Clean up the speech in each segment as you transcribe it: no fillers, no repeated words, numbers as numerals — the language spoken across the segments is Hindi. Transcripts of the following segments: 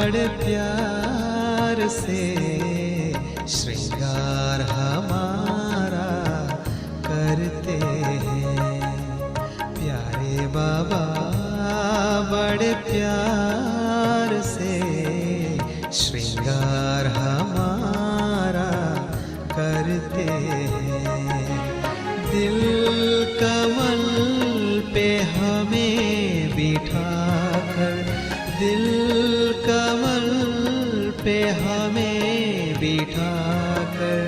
बड़े प्यार से श्रृंगार हमारा करते हैं। प्यारे बाबा बड़े प्यार से श्रृंगार हमारा करते हैं। दिल कमल पे हमें बिठाकर, दिल कमल पे हमें बिठाकर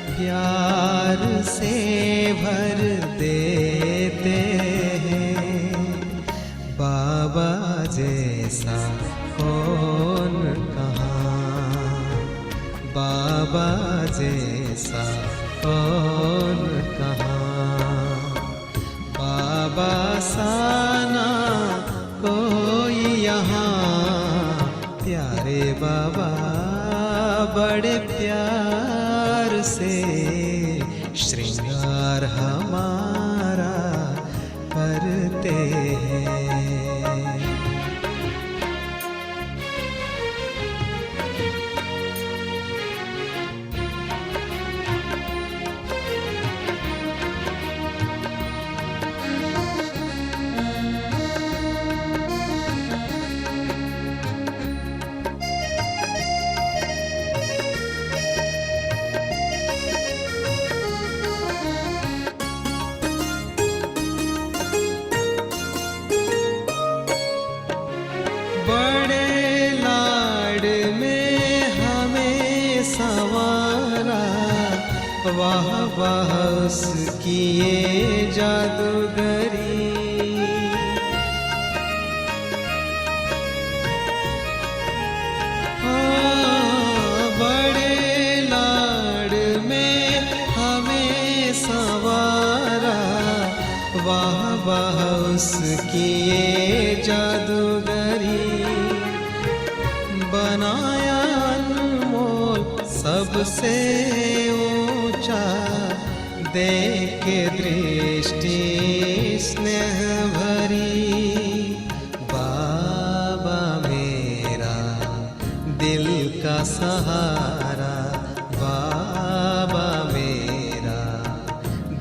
प्यार से भर देते हैं। बाबा जैसा कौन कहाँ, बाबा जैसा कौन कहाँ, बाबा साना कोई यहाँ। प्यारे बाबा बड़े प्यार से श्रृंगार हमारा करते हैं। बड़े लाड में हमें संवारा, वाह वाह उसकी ये जादूगरी। बड़े लाड में हमें संवारा, वाह वाह उसकी ये जादूगरी। बनाया अनमोल सबसे ऊंचा, दे के दृष्टि स्नेह भरी। बाबा मेरा दिल का सहारा, बाबा मेरा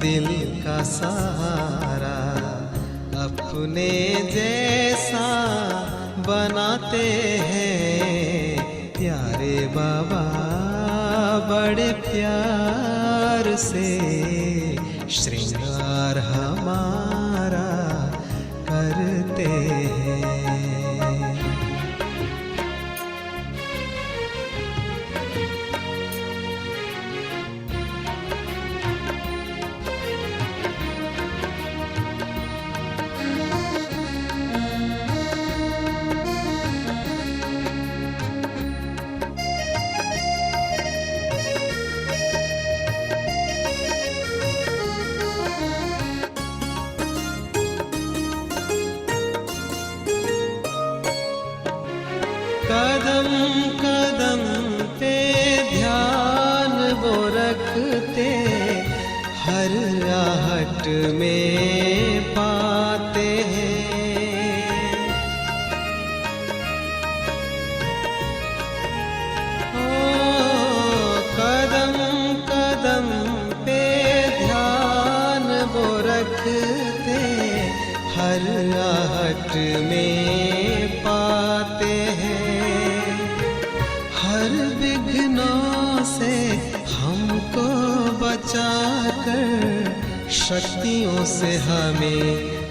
दिल का सहारा। अपने जैसा बनाते हैं प्यारे बाबा बड़े प्यार से श्रृंगार हमारा करते हैं। कदम कदम पे ध्यान वो रखते, हर आहट में पाते हैं। कदम कदम पे ध्यान वो रखते, हर आहट में पाते हैं। हर विघ्नों से हमको बचाकर शक्तियों से हमें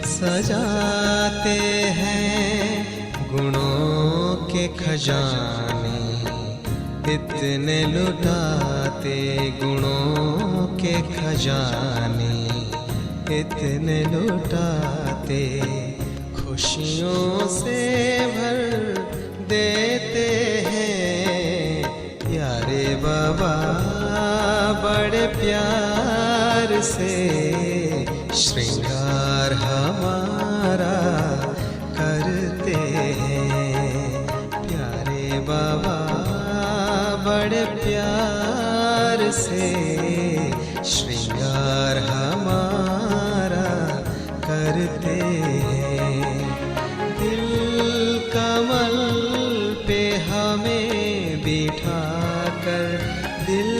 सजाते हैं। गुणों के खजाने इतने लुटाते, गुणों के खजाने इतने लुटाते, खुशियों से भर देते हैं। प्यारे बाबा बड़े प्यार से श्रृंगार हमारा करते हैं। प्यारे बाबा बड़े प्यार से श्रृंगार हमारा करते हैं। दिल कमल पे हमें कर दिल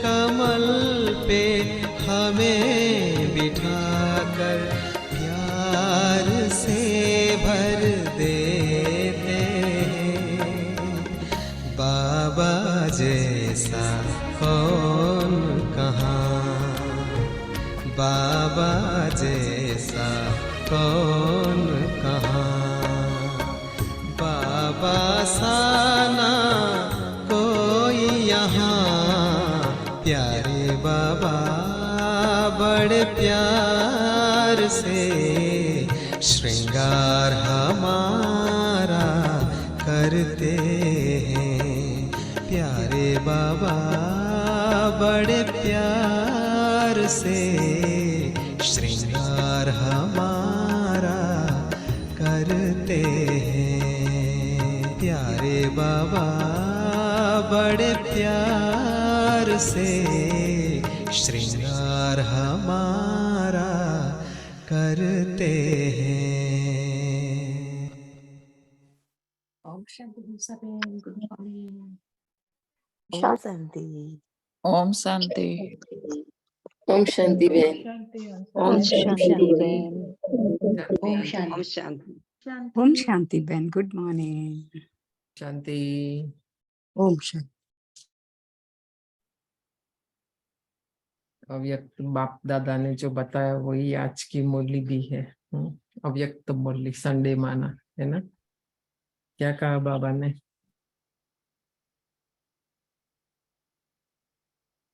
कमल पे हमें बिठा कर प्यार से भर देते हैं। बाबा जैसा कौन कहाँ, बाबा जैसा कौन कहाँ, बाबा साना कोई यहाँ। प्यारे बाबा बड़े प्यार से श्रृंगार हमारा करते हैं। प्यारे बाबा बड़े प्यार से श्रृंगार हमारा करते हैं। प्यारे बाबा बड़े प्यार से श्रृंगार हमारा करते हैं। Om Shanti good morning. ओम शांति। ओम शांति। ओम शांति बहन। ओम शांति बहन। ओम शांति। ओम शांति बहन, गुड मॉर्निंग। शांति। ओम शांति। अव्यक्त बाप दादा ने जो बताया वही आज की मुरली भी है। अव्यक्त मुरली संडे माना है ना। क्या कहा बाबा ने?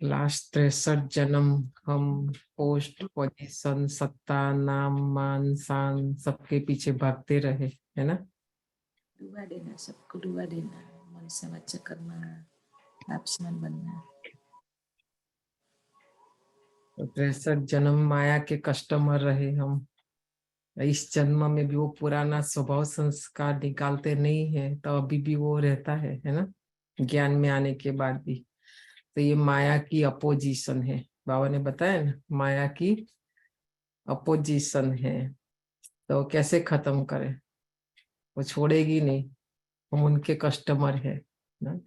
लास्ट 63 जन्म हम पोस्ट पोजीशन सत्ता नाम मान शान सबके पीछे भागते रहे है ना। डुबा देना, सबको डुबा देना, मन से बच्चा करना, आपसमन बनना। 63 जन्म माया के कस्टमर रहे हम। इस जन्म में भी वो पुराना स्वभाव संस्कार निकालते नहीं है तो अभी भी वो रहता है ना, ज्ञान में आने के बाद भी। तो ये माया की अपोजिशन है, बाबा ने बताया ना, माया की अपोजिशन है। तो कैसे खत्म करें? वो छोड़ेगी नहीं, हम उनके कस्टमर है ना।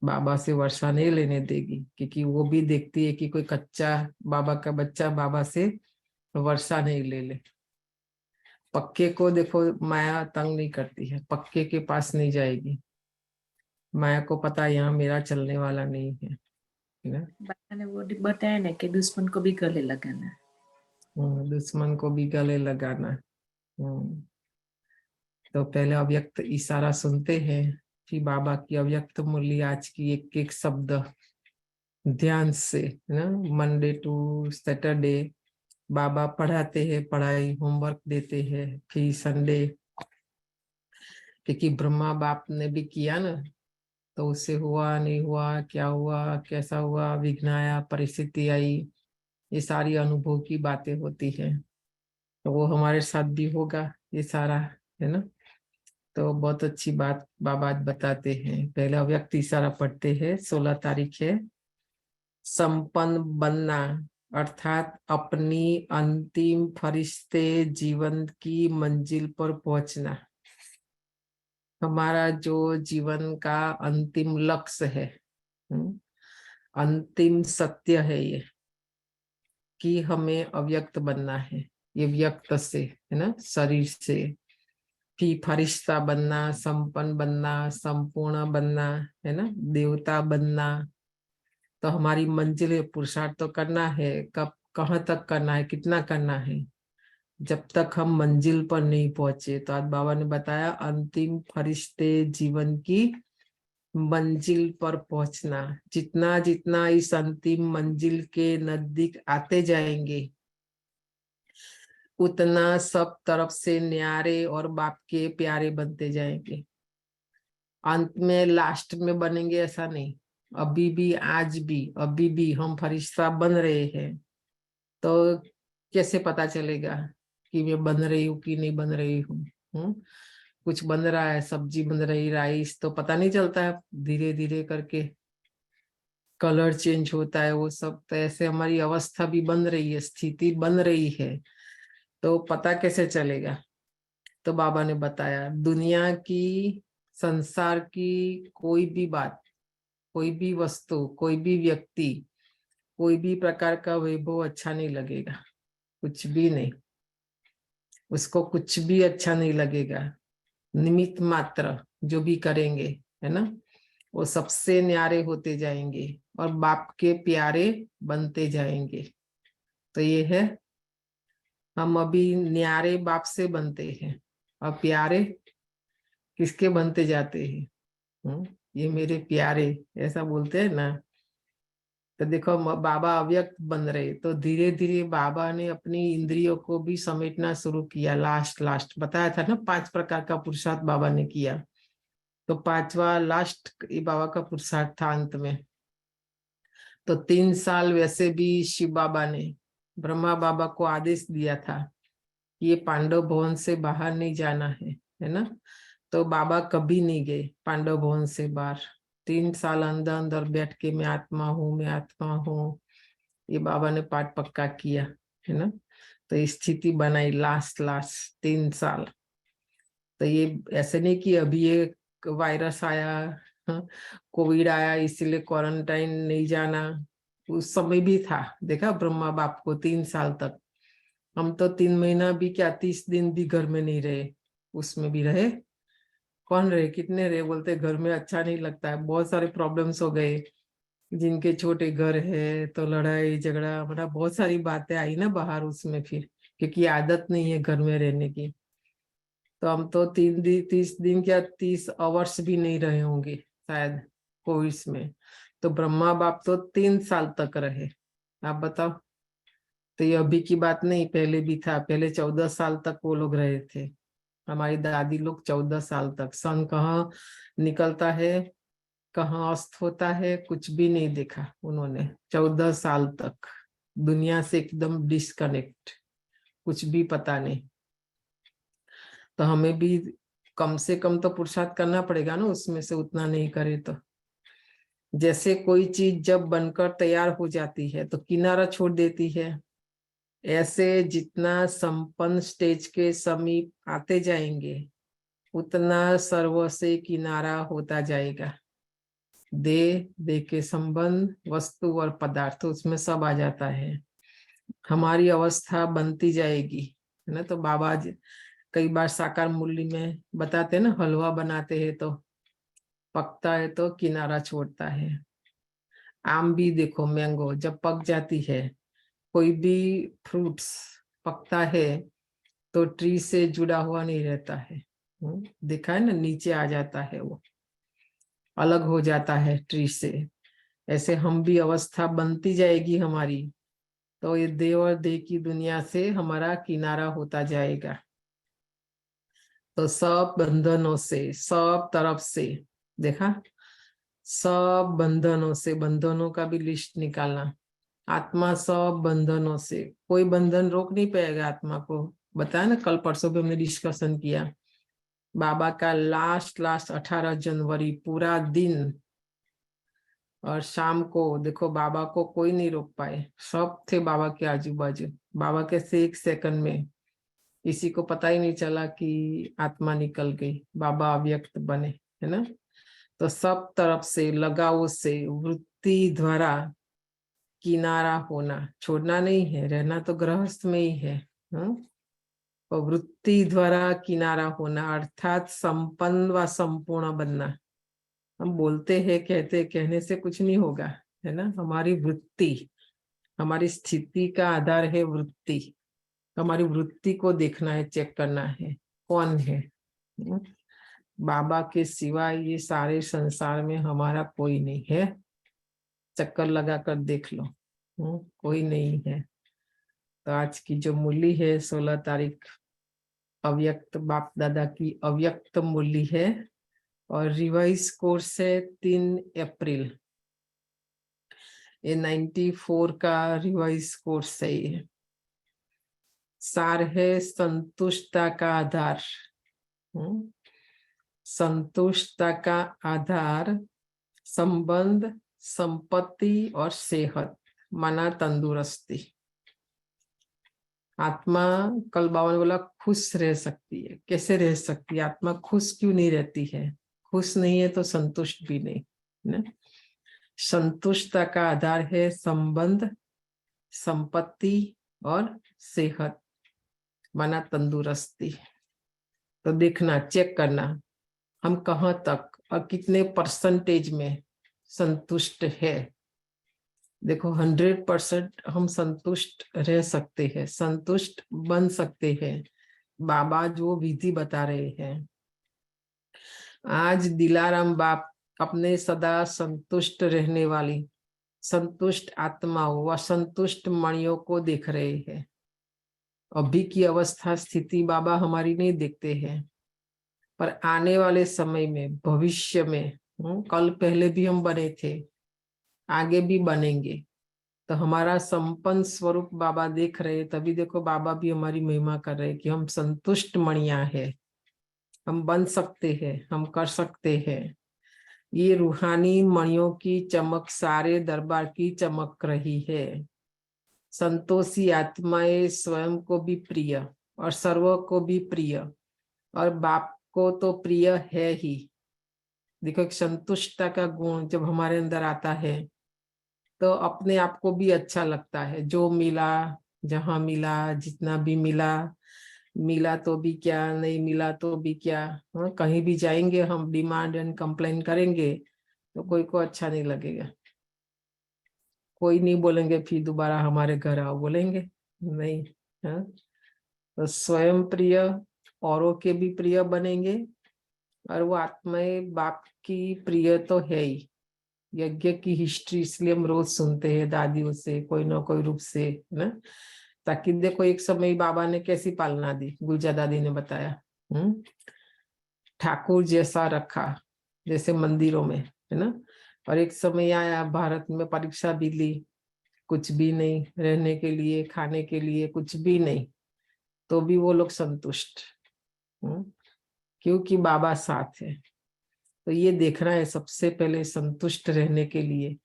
बाबा से वर्षा नहीं लेने देगी, क्योंकि वो भी देखती है कि कोई कच्चा बाबा का बच्चा बाबा से वर्षा नहीं ले ले। पक्के को देखो माया तंग नहीं करती है, पक्के के पास नहीं जाएगी। माया को पता है यहाँ मेरा चलने वाला नहीं है ना। बाबा ने वो बताया ना कि दुश्मन को भी गले लगाना। दुश्मन को भी गले लगाना। तो पहले अव्यक्त इशारा सुनते हैं, फिर बाबा की अव्यक्त मुरली आज की एक एक शब्द ध्यान से ना। मंडे टू सैटरडे बाबा पढ़ाते हैं, पढ़ाई होमवर्क देते हैं। फिर संडे, क्योंकि ब्रह्मा बाप ने भी किया ना, तो उससे हुआ नहीं हुआ, क्या हुआ कैसा हुआ, विघ्न आया, परिस्थिति आई, ये सारी अनुभव की बातें होती है। तो वो हमारे साथ भी होगा ये सारा है ना। तो बहुत अच्छी बात बाबा आज बताते हैं। पहले अव्यक्त इशारा पढ़ते हैं। 16 तारीख है। संपन्न बनना अर्थात अपनी अंतिम फरिश्ते जीवन की मंजिल पर पहुंचना। हमारा जो जीवन का अंतिम लक्ष्य है, अंतिम सत्य है ये, कि हमें अव्यक्त बनना है। ये व्यक्त से है ना, शरीर से। फिर फरिश्ता बनना, संपन्न बनना, संपूर्ण बनना है ना, देवता बनना। तो हमारी मंजिल है, पुरुषार्थ तो करना है। कब कहाँ तक करना है, कितना करना है, जब तक हम मंजिल पर नहीं पहुंचे। तो आज बाबा ने बताया अंतिम फरिश्ते जीवन की मंजिल पर पहुंचना। जितना जितना इस अंतिम मंजिल के नजदीक आते जाएंगे, उतना सब तरफ से न्यारे और बाप के प्यारे बनते जाएंगे। अंत में लास्ट में बनेंगे ऐसा नहीं। अभी भी, आज भी, अभी भी हम फरिश्ता बन रहे हैं। तो कैसे पता चलेगा कि मैं बन रही हूँ कि नहीं बन रही हूँ? कुछ बन रहा है, सब्जी बन रही, राइस, तो पता नहीं चलता है। धीरे धीरे करके कलर चेंज होता है वो सब। तो ऐसे हमारी अवस्था भी बन रही है, स्थिति बन रही है। तो पता कैसे चलेगा? तो बाबा ने बताया दुनिया की, संसार की कोई भी बात कोई भी वस्तु, कोई भी व्यक्ति, कोई भी प्रकार का वैभव अच्छा नहीं लगेगा, कुछ भी नहीं, उसको कुछ भी अच्छा नहीं लगेगा। निमित्त मात्र जो भी करेंगे, है ना, वो सबसे न्यारे होते जाएंगे और बाप के प्यारे बनते जाएंगे। तो ये है, हम अभी न्यारे बाप से बनते हैं और प्यारे किसके बनते जाते हैं? ये मेरे प्यारे, ऐसा बोलते हैं ना। तो देखो बाबा अव्यक्त बन रहे, तो धीरे धीरे बाबा ने अपनी इंद्रियों को भी समेटना शुरू किया। लास्ट बताया था ना, 5 प्रकार का पुरुषार्थ बाबा ने किया, तो 5वां लास्ट ये बाबा का पुरुषार्थ था अंत में। तो 3 साल वैसे भी शिव बाबा ने ब्रह्मा बाबा को आदेश दिया था कि ये पांडव भवन से बाहर नहीं जाना है ना। तो बाबा कभी नहीं गए पांडव भवन से बाहर। 3 साल अंदर अंदर बैठ के मैं आत्मा हूँ, ये बाबा ने पाठ पक्का किया, है ना। तो स्थिति बनाई लास्ट 3 साल। तो ये ऐसे नहीं कि अभी ये वायरस आया, कोविड आया इसलिए क्वारंटाइन नहीं जाना, उस समय भी था। देखा ब्रह्मा बाप को 3 साल तक, हम तो 3 महीना भी क्या 30 दिन भी घर में नहीं रहे, उसमें भी रहे। कौन रहे, कितने रहे, बोलते घर में अच्छा नहीं लगता है, बहुत सारे प्रॉब्लम्स हो गए। जिनके छोटे घर है तो लड़ाई झगड़ा, मतलब बहुत सारी बातें आई ना बाहर उसमें, फिर क्योंकि आदत नहीं है घर में रहने की। तो हम तो 30 दिन क्या 30 आवर्स भी नहीं रहे होंगे शायद कोविड में। तो ब्रह्मा बाप तो 3 साल तक रहे, आप बताओ। तो ये अभी की बात नहीं, पहले भी था, पहले 14 साल तक वो लोग रहे थे। हमारी दादी लोग 14 साल तक, सन कहाँ निकलता है कहाँ अस्त होता है कुछ भी नहीं देखा उन्होंने। 14 साल तक दुनिया से एकदम डिस्कनेक्ट, कुछ भी पता नहीं। तो हमें भी कम से कम तो पुरुषार्थ करना पड़ेगा ना, उसमें से उतना नहीं करे तो। जैसे कोई चीज जब बनकर तैयार हो जाती है तो किनारा छोड़ देती है, ऐसे जितना संपन्न स्टेज के समीप आते जाएंगे उतना सर्व से किनारा होता जाएगा। दे के संबंध, वस्तु और पदार्थ, उसमें सब आ जाता है। हमारी अवस्था बनती जाएगी, है ना। तो बाबा कई बार साकार मूल्य में बताते हैं ना, हलवा बनाते हैं तो पकता है तो किनारा छोड़ता है। आम भी देखो, मैंगो जब पक जाती है, कोई भी फ्रूट्स पकता है तो ट्री से जुड़ा हुआ नहीं रहता है। देखा है ना, नीचे आ जाता है, वो अलग हो जाता है ट्री से। ऐसे हम भी अवस्था बनती जाएगी हमारी, तो ये देव और देह की दुनिया से हमारा किनारा होता जाएगा। तो सब बंधनों से, सब तरफ से, देखा, सब बंधनों से, बंधनों का भी लिस्ट निकालना। आत्मा सब बंधनों से, कोई बंधन रोक नहीं पाएगा आत्मा को। बताया ना, कल परसों भी हमने डिस्कशन किया। बाबा का लास्ट 18 जनवरी पूरा दिन और शाम को देखो, बाबा को कोई नहीं रोक पाए, सब थे बाबा के आजू बाजू। बाबा के से 1 सेकंड में किसी को पता ही नहीं चला कि आत्मा निकल गई, बाबा अव्यक्त बने, है ना। तो सब तरफ से लगाव से, वृत्ति द्वारा किनारा होना, छोड़ना नहीं है, रहना तो गृहस्थ में ही है। और वृत्ति द्वारा किनारा होना अर्थात संपन्न व संपूर्ण बनना। हम बोलते हैं, कहते, कहने से कुछ नहीं होगा, है ना। हमारी वृत्ति, हमारी स्थिति का आधार है वृत्ति। हमारी वृत्ति को देखना है, चेक करना है कौन है। बाबा के सिवाय ये सारे संसार में हमारा कोई नहीं है। चक्कर लगा कर देख लो, कोई नहीं है। तो आज की जो मूली है 16 तारीख, अव्यक्त बाप दादा की अव्यक्त मूली है, और रिवाइज कोर्स है 3 अप्रैल। ये 94 का रिवाइज कोर्स है। ये सार है संतुष्टता का आधार। संतुष्टता का आधार संबंध, संपत्ति और सेहत, माना तंदुरुस्ती। आत्मा, कल बाबा ने बोला, खुश रह सकती है। कैसे रह सकती है आत्मा? खुश क्यों नहीं रहती है? खुश नहीं है तो संतुष्ट भी नहीं, ना। संतुष्टता का आधार है संबंध, संपत्ति और सेहत, माना तंदुरुस्ती। तो देखना, चेक करना हम कहाँ तक और कितने परसेंटेज में संतुष्ट है। देखो 100% हम संतुष्ट रह सकते हैं, संतुष्ट बन सकते हैं। बाबा जो विधि बता रहे हैं, आज दिलाराम बाप अपने सदा संतुष्ट रहने वाली संतुष्ट आत्माओं व संतुष्ट मणियों को देख रहे हैं। अभी की अवस्था स्थिति बाबा हमारी नहीं देखते हैं, पर आने वाले समय में, भविष्य में, कल पहले भी हम बने थे, आगे भी बनेंगे। तो हमारा संपन्न स्वरूप बाबा देख रहे, तभी देखो बाबा भी हमारी महिमा कर रहे कि हम संतुष्ट मणिया है, हम बन सकते हैं, हम कर सकते हैं। ये रूहानी मणियों की चमक सारे दरबार की चमक रही है। संतोषी आत्माएं स्वयं को भी प्रिय और सर्व को भी प्रिय और बाप को तो प्रिय है ही। देखो एक संतुष्टता का गुण जब हमारे अंदर आता है तो अपने आप को भी अच्छा लगता है। जो मिला, जहां मिला, जितना भी मिला, मिला तो भी क्या, नहीं मिला तो भी क्या। कहीं भी जाएंगे हम डिमांड एंड कंप्लेन करेंगे तो कोई को अच्छा नहीं लगेगा। कोई नहीं बोलेंगे फिर दोबारा हमारे घर आओ, बोलेंगे नहीं। हाँ, तो स्वयं प्रिय, औरों के भी प्रिय बनेंगे और वो आत्माएं बाप की प्रिय तो है ही। यज्ञ की हिस्ट्री इसलिए हम रोज सुनते हैं दादियों से, कोई ना कोई रूप से, ना, ताकि देखो एक समय बाबा ने कैसी पालना दी। गुलजा दादी ने बताया, ठाकुर जैसा रखा, जैसे मंदिरों में, है ना। और एक समय आया भारत में, परीक्षा भी ली, कुछ भी नहीं, रहने के लिए, खाने के लिए कुछ भी नहीं, तो भी वो लोग संतुष्ट, क्योंकि बाबा साथ है। तो ये देखना है सबसे पहले संतुष्ट रहने के लिए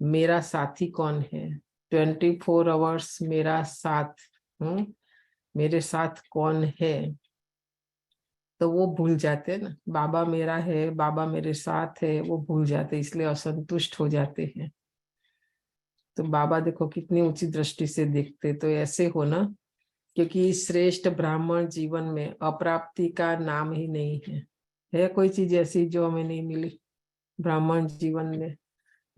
मेरा साथी कौन है। 24 आवर्स मेरा साथ, मेरे साथ कौन है, तो वो भूल जाते हैं ना। बाबा मेरा है, बाबा मेरे साथ है, वो भूल जाते, इसलिए असंतुष्ट हो जाते हैं। तो बाबा देखो कितनी ऊंची दृष्टि से देखते। तो ऐसे हो ना, क्योंकि श्रेष्ठ ब्राह्मण जीवन में अप्राप्ति का नाम ही नहीं है कोई चीज ऐसी जो हमें नहीं मिली ब्राह्मण जीवन में।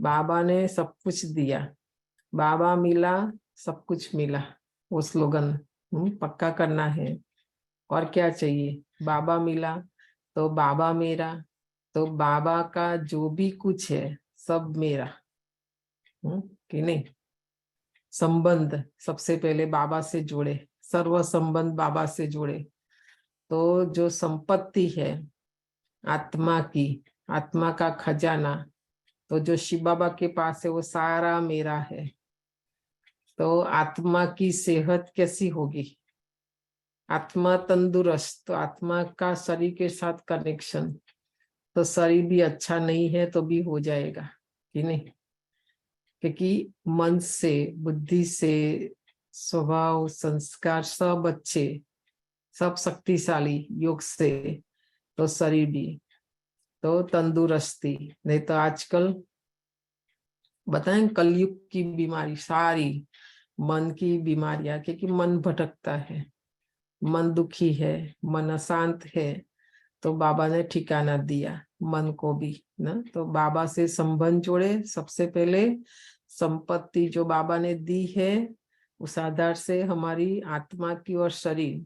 बाबा ने सब कुछ दिया, बाबा मिला, सब कुछ मिला। वो स्लोगन पक्का करना है। और क्या चाहिए, बाबा मिला तो बाबा मेरा, तो बाबा का जो भी कुछ है सब मेरा, कि नहीं। संबंध सबसे पहले बाबा से जुड़े, सर्व संबंध बाबा से जुड़े। तो जो संपत्ति है आत्मा की, आत्मा का खजाना, तो जो शिव बाबा के पास है वो सारा मेरा है। तो आत्मा की सेहत कैसी होगी, आत्मा तंदुरुस्त, तो आत्मा का शरीर के साथ कनेक्शन, तो शरीर भी अच्छा नहीं है तो भी हो जाएगा, कि नहीं। क्योंकि मन से, बुद्धि से, स्वभाव, संस्कार सब अच्छे, सब शक्तिशाली योग से, तो शरीर भी, तो तंदुरुस्ती। नहीं तो आजकल बताएं कलयुग की बीमारी सारी मन की बीमारियां, क्योंकि मन भटकता है, मन दुखी है, मन अशांत है, तो बाबा ने ठिकाना दिया मन को भी ना। तो बाबा से संबंध जोड़े, सबसे पहले संपत्ति जो बाबा ने दी है उस आधार से हमारी आत्मा की और शरीर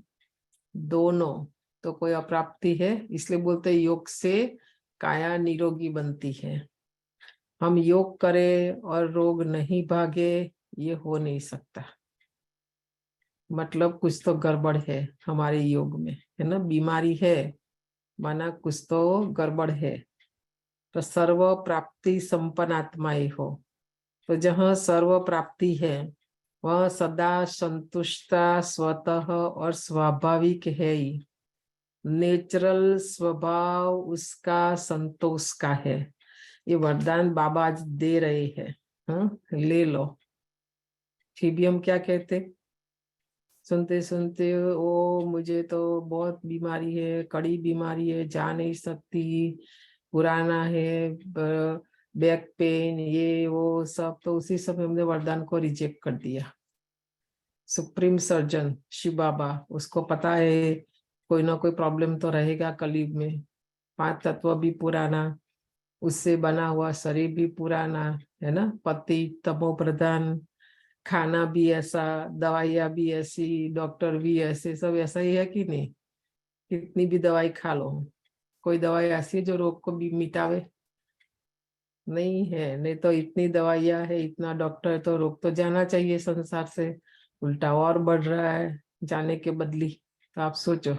दोनों, तो कोई अप्राप्ति है। इसलिए बोलते हैं योग से काया निरोगी बनती है। हम योग करें और रोग नहीं भागे, ये हो नहीं सकता। मतलब कुछ तो गड़बड़ है हमारे योग में, है ना। बीमारी है माना कुछ तो गड़बड़ है। तो सर्व प्राप्ति संपन्न आत्माएं हो, तो जहाँ सर्व प्राप्ति है वह सदा संतुष्टता स्वतः और स्वाभाविक है ही। नेचुरल स्वभाव उसका संतोष का है। ये वरदान बाबा आज दे रहे हैं, ले लो। फिर भी हम क्या कहते, सुनते सुनते, ओ मुझे तो बहुत बीमारी है, कड़ी बीमारी है, जा नहीं सकती, पुराना है, बैक पेन ये वो सब, तो उसी समय हमने वरदान को रिजेक्ट कर दिया। सुप्रीम सर्जन शिव बाबा, उसको पता है कोई ना कोई प्रॉब्लम तो रहेगा कलयुग में। 5 तत्व भी पुराना, उससे बना हुआ शरीर भी पुराना है ना, पति तमो प्रधान, खाना भी ऐसा, दवाइयाँ भी ऐसी, डॉक्टर भी ऐसे, सब ऐसा ही है कि नहीं? कितनी भी दवाई खा लो, कोई दवाई ऐसी है जो रोग को भी मिटावे? नहीं है। नहीं तो इतनी दवाइयाँ है, इतना डॉक्टर है, तो रोग तो जाना चाहिए संसार से, उल्टा और बढ़ रहा है जाने के बदली। तो आप सोचो,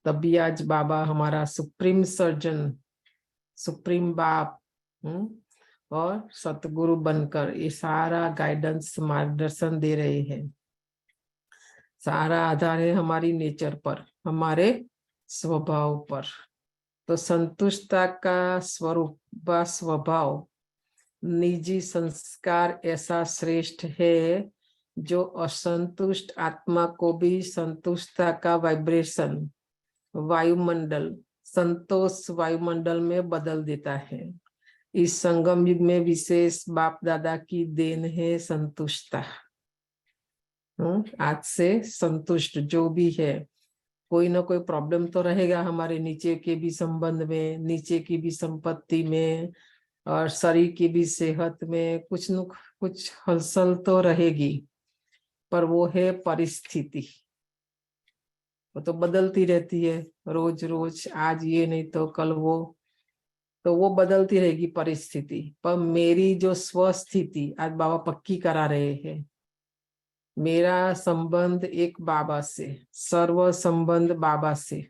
तभी आज बाबा हमारा सुप्रीम सर्जन, सुप्रीम बाप और सतगुरु बनकर ये सारा गाइडेंस मार्गदर्शन दे रहे हैं। सारा आधार है हमारी नेचर पर, हमारे स्वभाव पर। तो संतुष्टता का स्वरूप व स्वभाव, निजी संस्कार ऐसा श्रेष्ठ है जो असंतुष्ट आत्मा को भी संतुष्टता का वाइब्रेशन, वायुमंडल, संतोष वायुमंडल में बदल देता है। इस संगम युग में विशेष बाप दादा की देन है संतुष्टता। आज से संतुष्ट जो भी है, कोई ना कोई प्रॉब्लम तो रहेगा हमारे नीचे के भी संबंध में, नीचे की भी संपत्ति में, और शरीर की भी सेहत में कुछ न कुछ हलचल तो रहेगी, पर वो है परिस्थिति, वो तो बदलती रहती है रोज रोज, आज ये नहीं तो कल वो, तो वो बदलती रहेगी परिस्थिति। पर मेरी जो स्वस्थिति आज बाबा पक्की करा रहे हैं, मेरा संबंध एक बाबा से, सर्व संबंध बाबा से,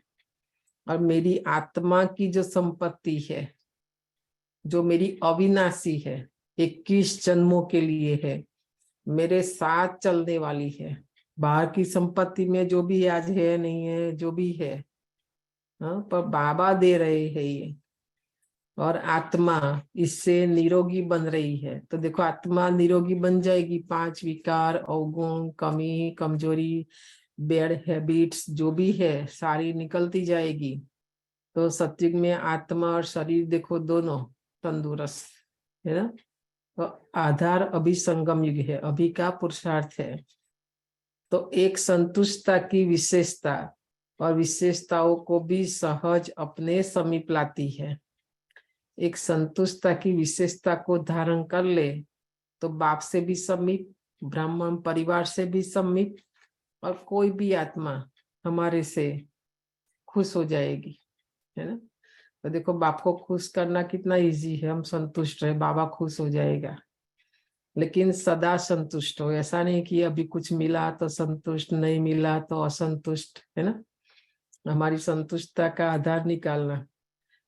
और मेरी आत्मा की जो संपत्ति है, जो मेरी अविनाशी है, 21 जन्मों के लिए है, मेरे साथ चलने वाली है। बाहर की संपत्ति में जो भी आज है नहीं है, जो भी है, पर बाबा दे रहे हैं ये, और आत्मा इससे निरोगी बन रही है। तो देखो, आत्मा निरोगी बन जाएगी, 5 विकार, अवगुण, कमी, कमजोरी, बैड हैबिट्स जो भी है सारी निकलती जाएगी। तो सत्युग में आत्मा और शरीर देखो दोनों तंदुरुस्त है ना। तो आधार अभी संगम युग है, अभी का पुरुषार्थ है। तो एक संतुष्टता की विशेषता और विशेषताओं को भी सहज अपने समीप लाती है। एक संतुष्टता की विशेषता को धारण कर ले तो बाप से भी समीप, ब्राह्मण परिवार से भी समीप, और कोई भी आत्मा हमारे से खुश हो जाएगी, है ना। तो देखो, बाप को खुश करना कितना इजी है, हम संतुष्ट रहे, बाबा खुश हो जाएगा। लेकिन सदा संतुष्ट हो, ऐसा नहीं कि अभी कुछ मिला तो संतुष्ट, नहीं मिला तो असंतुष्ट, है ना। हमारी संतुष्टता का आधार निकालना।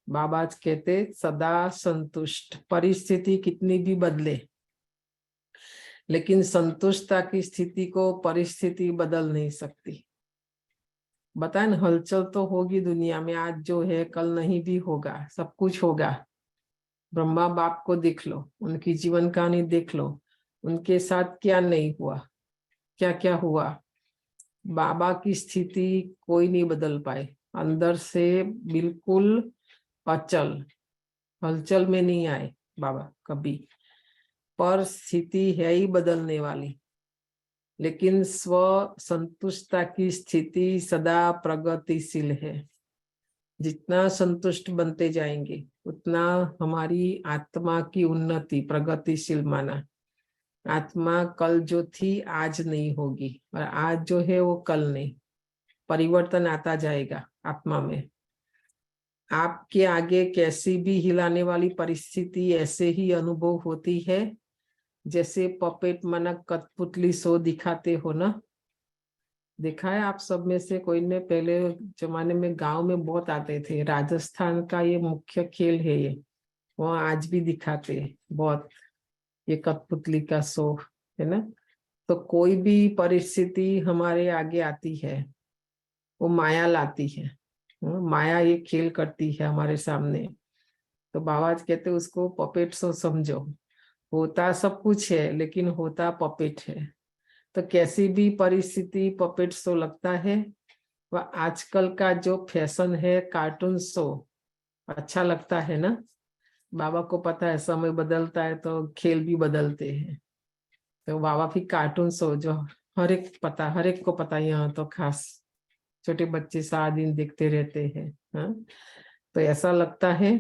बाबा कहते सदा संतुष्ट, परिस्थिति कितनी भी बदले, लेकिन संतुष्टता की स्थिति को परिस्थिति बदल नहीं सकती। बताए ना, हलचल तो होगी दुनिया में, आज जो है कल नहीं भी होगा, सब कुछ होगा। ब्रह्मा बाप को देख लो, उनकी जीवन कहानी देख लो, उनके साथ क्या नहीं हुआ, क्या क्या हुआ। बाबा की स्थिति कोई नहीं बदल पाए, अंदर से बिल्कुल अचल, हलचल में नहीं आए बाबा कभी, पर स्थिति है ही बदलने वाली। लेकिन स्व संतुष्टता की स्थिति सदा प्रगतिशील है। जितना संतुष्ट बनते जाएंगे उतना हमारी आत्मा की उन्नति प्रगतिशील माना। आत्मा कल जो थी आज नहीं होगी, और आज जो है वो कल नहीं, परिवर्तन आता जाएगा आत्मा में। आपके आगे कैसी भी हिलाने वाली परिस्थिति ऐसे ही अनुभव होती है जैसे पपेट माना कठपुतली शो दिखाते हो ना। देखा है आप सब में से कोई ने? पहले जमाने में गांव में बहुत आते थे, राजस्थान का ये मुख्य खेल है ये, वहाँ आज भी दिखाते बहुत, ये कठपुतली का शो है ना। तो कोई भी परिस्थिति हमारे आगे आती है वो माया लाती है, माया ये खेल करती है हमारे सामने। तो बाबा कहते उसको पपेट शो समझो, होता सब कुछ है लेकिन होता पपेट है। तो कैसी भी परिस्थिति पपेट शो लगता है। वह आजकल का जो फैशन है कार्टून शो अच्छा लगता है ना, बाबा को पता है समय बदलता है तो खेल भी बदलते हैं। तो बाबा भी कार्टून शो जो हर एक को पता है, यहाँ तो खास छोटे बच्चे सारा दिन देखते रहते हैं। हाँ? तो ऐसा लगता है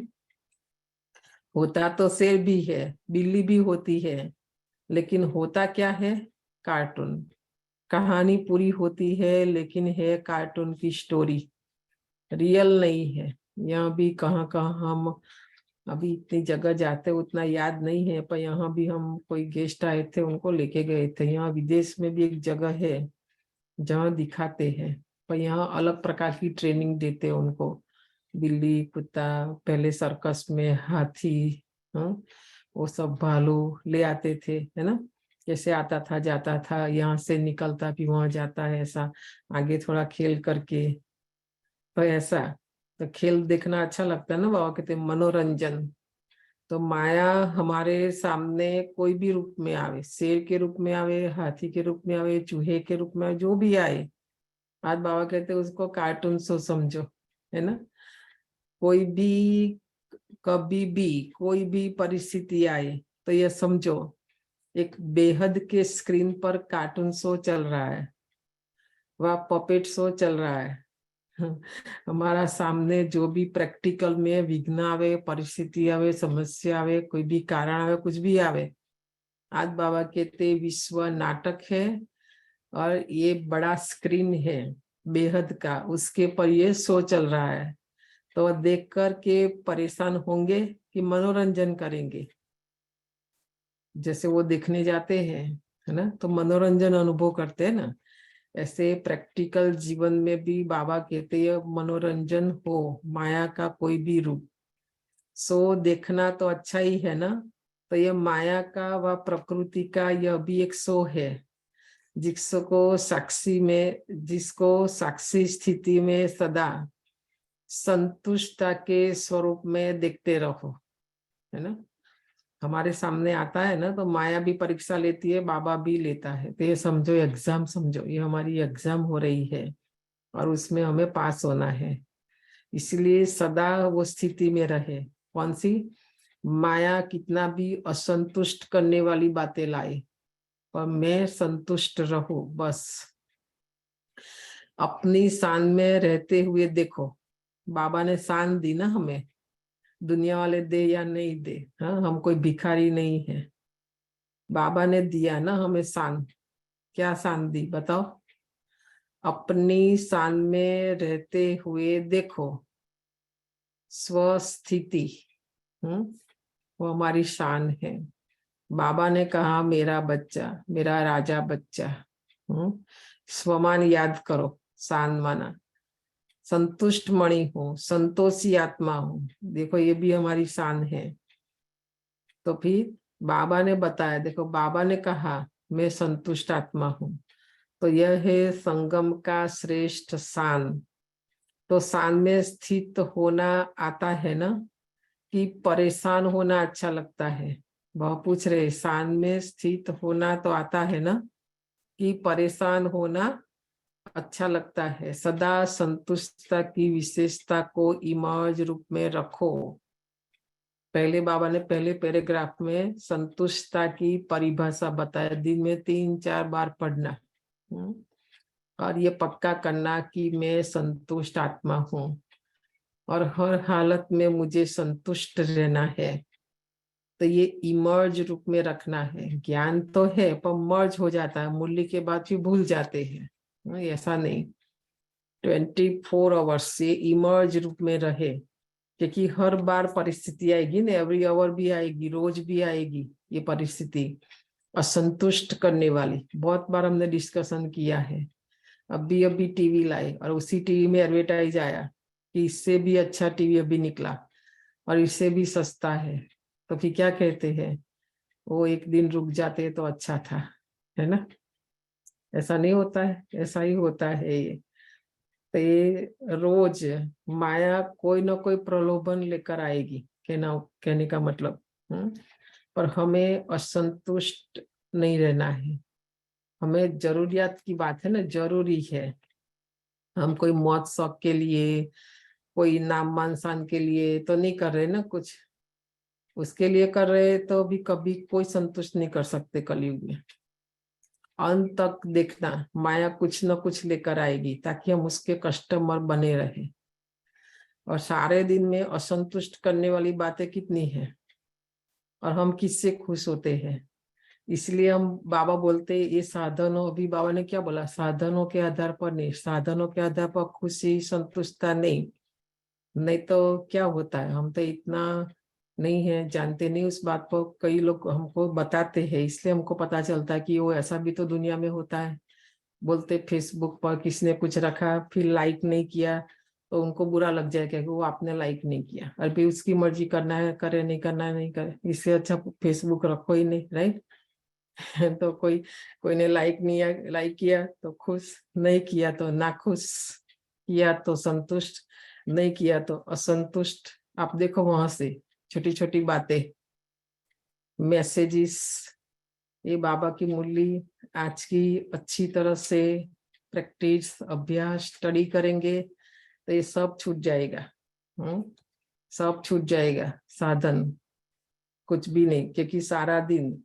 होता तो शेर भी है, बिल्ली भी होती है, लेकिन होता क्या है? कार्टून। कहानी पूरी होती है लेकिन है कार्टून की स्टोरी, रियल नहीं है। यहाँ भी कहाँ कहाँ हम अभी इतनी जगह जाते उतना याद नहीं है, पर यहाँ भी हम कोई गेस्ट आए थे उनको लेके गए थे। यहाँ विदेश में भी एक जगह है जहाँ दिखाते हैं, पर यहाँ अलग प्रकार की ट्रेनिंग देते हैं उनको। बिल्ली, कुत्ता, पहले सर्कस में हाथी, हाँ, वो सब भालू ले आते थे, है ना। कैसे आता था जाता था, यहाँ से निकलता भी वहां जाता है, ऐसा आगे थोड़ा खेल करके। तो ऐसा तो खेल देखना अच्छा लगता है ना। बाबा कहते हैं मनोरंजन। तो माया हमारे सामने कोई भी रूप में आवे, शेर के रूप में आवे, हाथी के रूप में आवे, चूहे के रूप में आवे, जो भी आए, आज बाबा कहते हैं उसको कार्टून सो समझो, है ना। कोई भी कभी भी कोई भी परिस्थिति आए तो ये समझो एक बेहद के स्क्रीन पर कार्टून शो चल रहा है, वह पपेट शो चल रहा है। हमारा सामने जो भी प्रैक्टिकल में विघ्न आवे, परिस्थिति आवे, समस्या आवे, कोई भी कारण आवे, कुछ भी आवे, आज बाबा कहते विश्व नाटक है और ये बड़ा स्क्रीन है बेहद का, उसके पर ये शो चल रहा है। तो देख कर के परेशान होंगे कि मनोरंजन करेंगे? जैसे वो देखने जाते हैं, है ना, तो मनोरंजन अनुभव करते हैं ना। ऐसे प्रैक्टिकल जीवन में भी बाबा कहते हैं मनोरंजन हो, माया का कोई भी रूप सो देखना तो अच्छा ही है ना। तो ये माया का व प्रकृति का यह भी एक शो है, जिसको साक्षी स्थिति में सदा संतुष्टता के स्वरूप में देखते रहो, है ना। हमारे सामने आता है ना तो माया भी परीक्षा लेती है, बाबा भी लेता है। तो ये समझो एग्जाम, समझो ये हमारी एग्जाम हो रही है और उसमें हमें पास होना है। इसलिए सदा वो स्थिति में रहे। कौन सी? माया कितना भी असंतुष्ट करने वाली बातें लाए, पर मैं संतुष्ट रहूं बस। अपनी शान में रहते हुए देखो, बाबा ने शान दी ना हमें, दुनिया वाले दे या नहीं दे, हाँ, हम कोई भिखारी नहीं है। बाबा ने दिया ना हमें शान। क्या शान दी बताओ? अपनी शान में रहते हुए देखो, स्वस्थिति, वो हमारी शान है। बाबा ने कहा मेरा बच्चा, मेरा राजा बच्चा, स्वमान याद करो, शान माना संतुष्ट मणि हूँ, संतोषी आत्मा हूँ। देखो ये भी हमारी शान है। तो फिर बाबा ने बताया, देखो बाबा ने कहा मैं संतुष्ट आत्मा हूँ, तो यह है संगम का श्रेष्ठ शान। तो शान में स्थित होना आता है ना, कि परेशान होना अच्छा लगता है? वह पूछ रहे शान में स्थित होना तो आता है ना, कि परेशान होना अच्छा लगता है? सदा संतुष्टता की विशेषता को इमर्ज रूप में रखो। पहले बाबा ने पहले पैराग्राफ में संतुष्टता की परिभाषा बताया, दिन में 3-4 बार पढ़ना, और ये पक्का करना कि मैं संतुष्ट आत्मा हूँ और हर हालत में मुझे संतुष्ट रहना है। तो ये इमर्ज रूप में रखना है। ज्ञान तो है पर मर्ज हो जाता है, मूल्य के बाद भी भूल जाते हैं, ऐसा नहीं। 24 आवर्स से इमर्ज रूप में रहे, क्योंकि हर बार परिस्थिति आएगी ना, एवरी आवर भी आएगी, रोज भी आएगी ये परिस्थिति असंतुष्ट करने वाली। बहुत बार हमने डिस्कशन किया है। अभी टीवी लाए और उसी टीवी में एडवर्टाइज आया कि इससे भी अच्छा टीवी अभी निकला और इससे भी सस्ता है। तो फिर क्या कहते हैं, वो एक दिन रुक जाते तो अच्छा था, है ना। ऐसा नहीं होता है, ऐसा ही होता है ये। तो ये रोज माया कोई ना कोई प्रलोभन लेकर आएगी, कहने का मतलब। पर हमें असंतुष्ट नहीं रहना है। हमें जरूरियात की बात है ना, जरूरी है। हम कोई मौत शौक के लिए, कोई नाम मान शान के लिए तो नहीं कर रहे ना कुछ। उसके लिए कर रहे तो भी कभी कोई संतुष्ट नहीं कर सकते कलयुग में। अंत तक देखना, माया कुछ न कुछ लेकर आएगी ताकि हम उसके कस्टमर बने रहे। और सारे दिन में असंतुष्ट करने वाली बातें कितनी हैं, और हम किससे खुश होते हैं। इसलिए हम बाबा बोलते ये साधनों, अभी बाबा ने क्या बोला, साधनों के आधार पर नहीं, साधनों के आधार पर खुशी संतुष्टता नहीं। नहीं तो क्या होता है, हम तो इतना नहीं है, जानते नहीं उस बात को। कई लोग हमको बताते हैं, इसलिए हमको पता चलता है कि वो ऐसा भी तो दुनिया में होता है। बोलते फेसबुक पर किसने कुछ रखा, फिर लाइक नहीं किया तो उनको बुरा लग जाएगा कि वो आपने लाइक नहीं किया। और भी उसकी मर्जी, करना है करे, नहीं करना है नहीं करे, इससे अच्छा फेसबुक रखो ही नहीं, राइट। तो कोई ने लाइक किया तो खुश, नहीं किया तो नाखुश, किया तो संतुष्ट, नहीं किया तो असंतुष्ट। आप देखो वहां से छोटी छोटी बातें, मैसेजेस, ये बाबा की मुरली आज की अच्छी तरह से प्रैक्टिस, अभ्यास, स्टडी करेंगे तो ये सब छूट जाएगा। सब छूट जाएगा, साधन कुछ भी नहीं। क्योंकि सारा दिन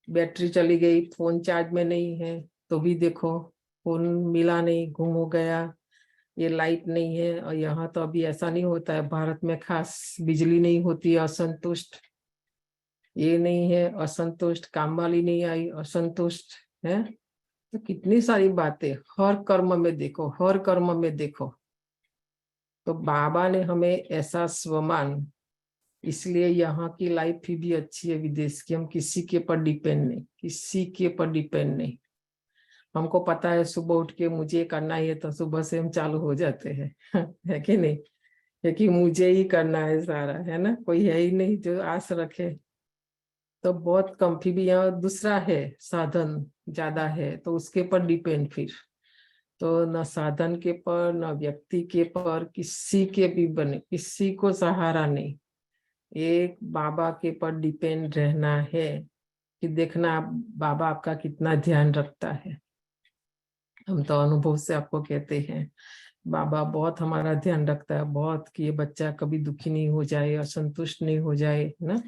बैटरी चली गई, फोन चार्ज में नहीं है तो भी देखो, फोन मिला नहीं, गुम हो गया, ये लाइट नहीं है। और यहाँ तो अभी ऐसा नहीं होता है, भारत में खास बिजली नहीं होती है, असंतुष्ट, ये नहीं है असंतुष्ट, काम वाली नहीं आई असंतुष्ट है। तो कितनी सारी बातें हर कर्म में देखो, हर कर्म में देखो। तो बाबा ने हमें ऐसा स्वमान, इसलिए यहाँ की लाइफ भी अच्छी है, विदेश की। हम किसी के पर डिपेंड नहीं, किसी के पर डिपेंड नहीं। हमको पता है सुबह उठ के मुझे करना ही है तो सुबह से हम चालू हो जाते हैं है कि नहीं, क्योंकि मुझे ही करना है सारा, है ना, कोई है ही नहीं जो आस रखे। तो बहुत कम, फिर भी यहाँ दूसरा है साधन ज्यादा है तो उसके पर डिपेंड। फिर तो न साधन के पर, न व्यक्ति के पर, किसी के भी बने, किसी को सहारा नहीं, एक बाबा के पर डिपेंड रहना है। कि देखना बाबा आपका कितना ध्यान रखता है। हम तो अनुभव से आपको कहते हैं, बाबा बहुत हमारा ध्यान रखता है, बहुत, कि ये बच्चा कभी दुखी नहीं हो जाए, असंतुष्ट नहीं हो जाए ना।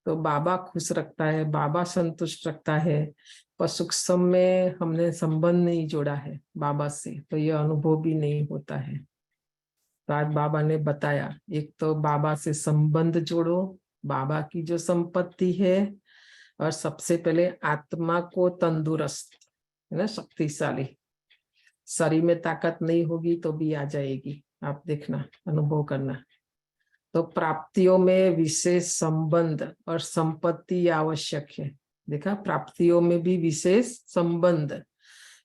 तो बाबा खुश रखता है, बाबा संतुष्ट रखता है। पर सूक्ष्म में हमने संबंध नहीं जोड़ा है बाबा से, तो ये अनुभव भी नहीं होता है। तो आज बाबा ने बताया, एक तो बाबा से संबंध जोड़ो, बाबा की जो संपत्ति है, और सबसे पहले आत्मा को तंदुरुस्त, है ना, शक्तिशाली। शरीर में ताकत नहीं होगी तो भी आ जाएगी, आप देखना, अनुभव करना। तो प्राप्तियों में विशेष संबंध और संपत्ति आवश्यक है। देखा, प्राप्तियों में भी विशेष संबंध,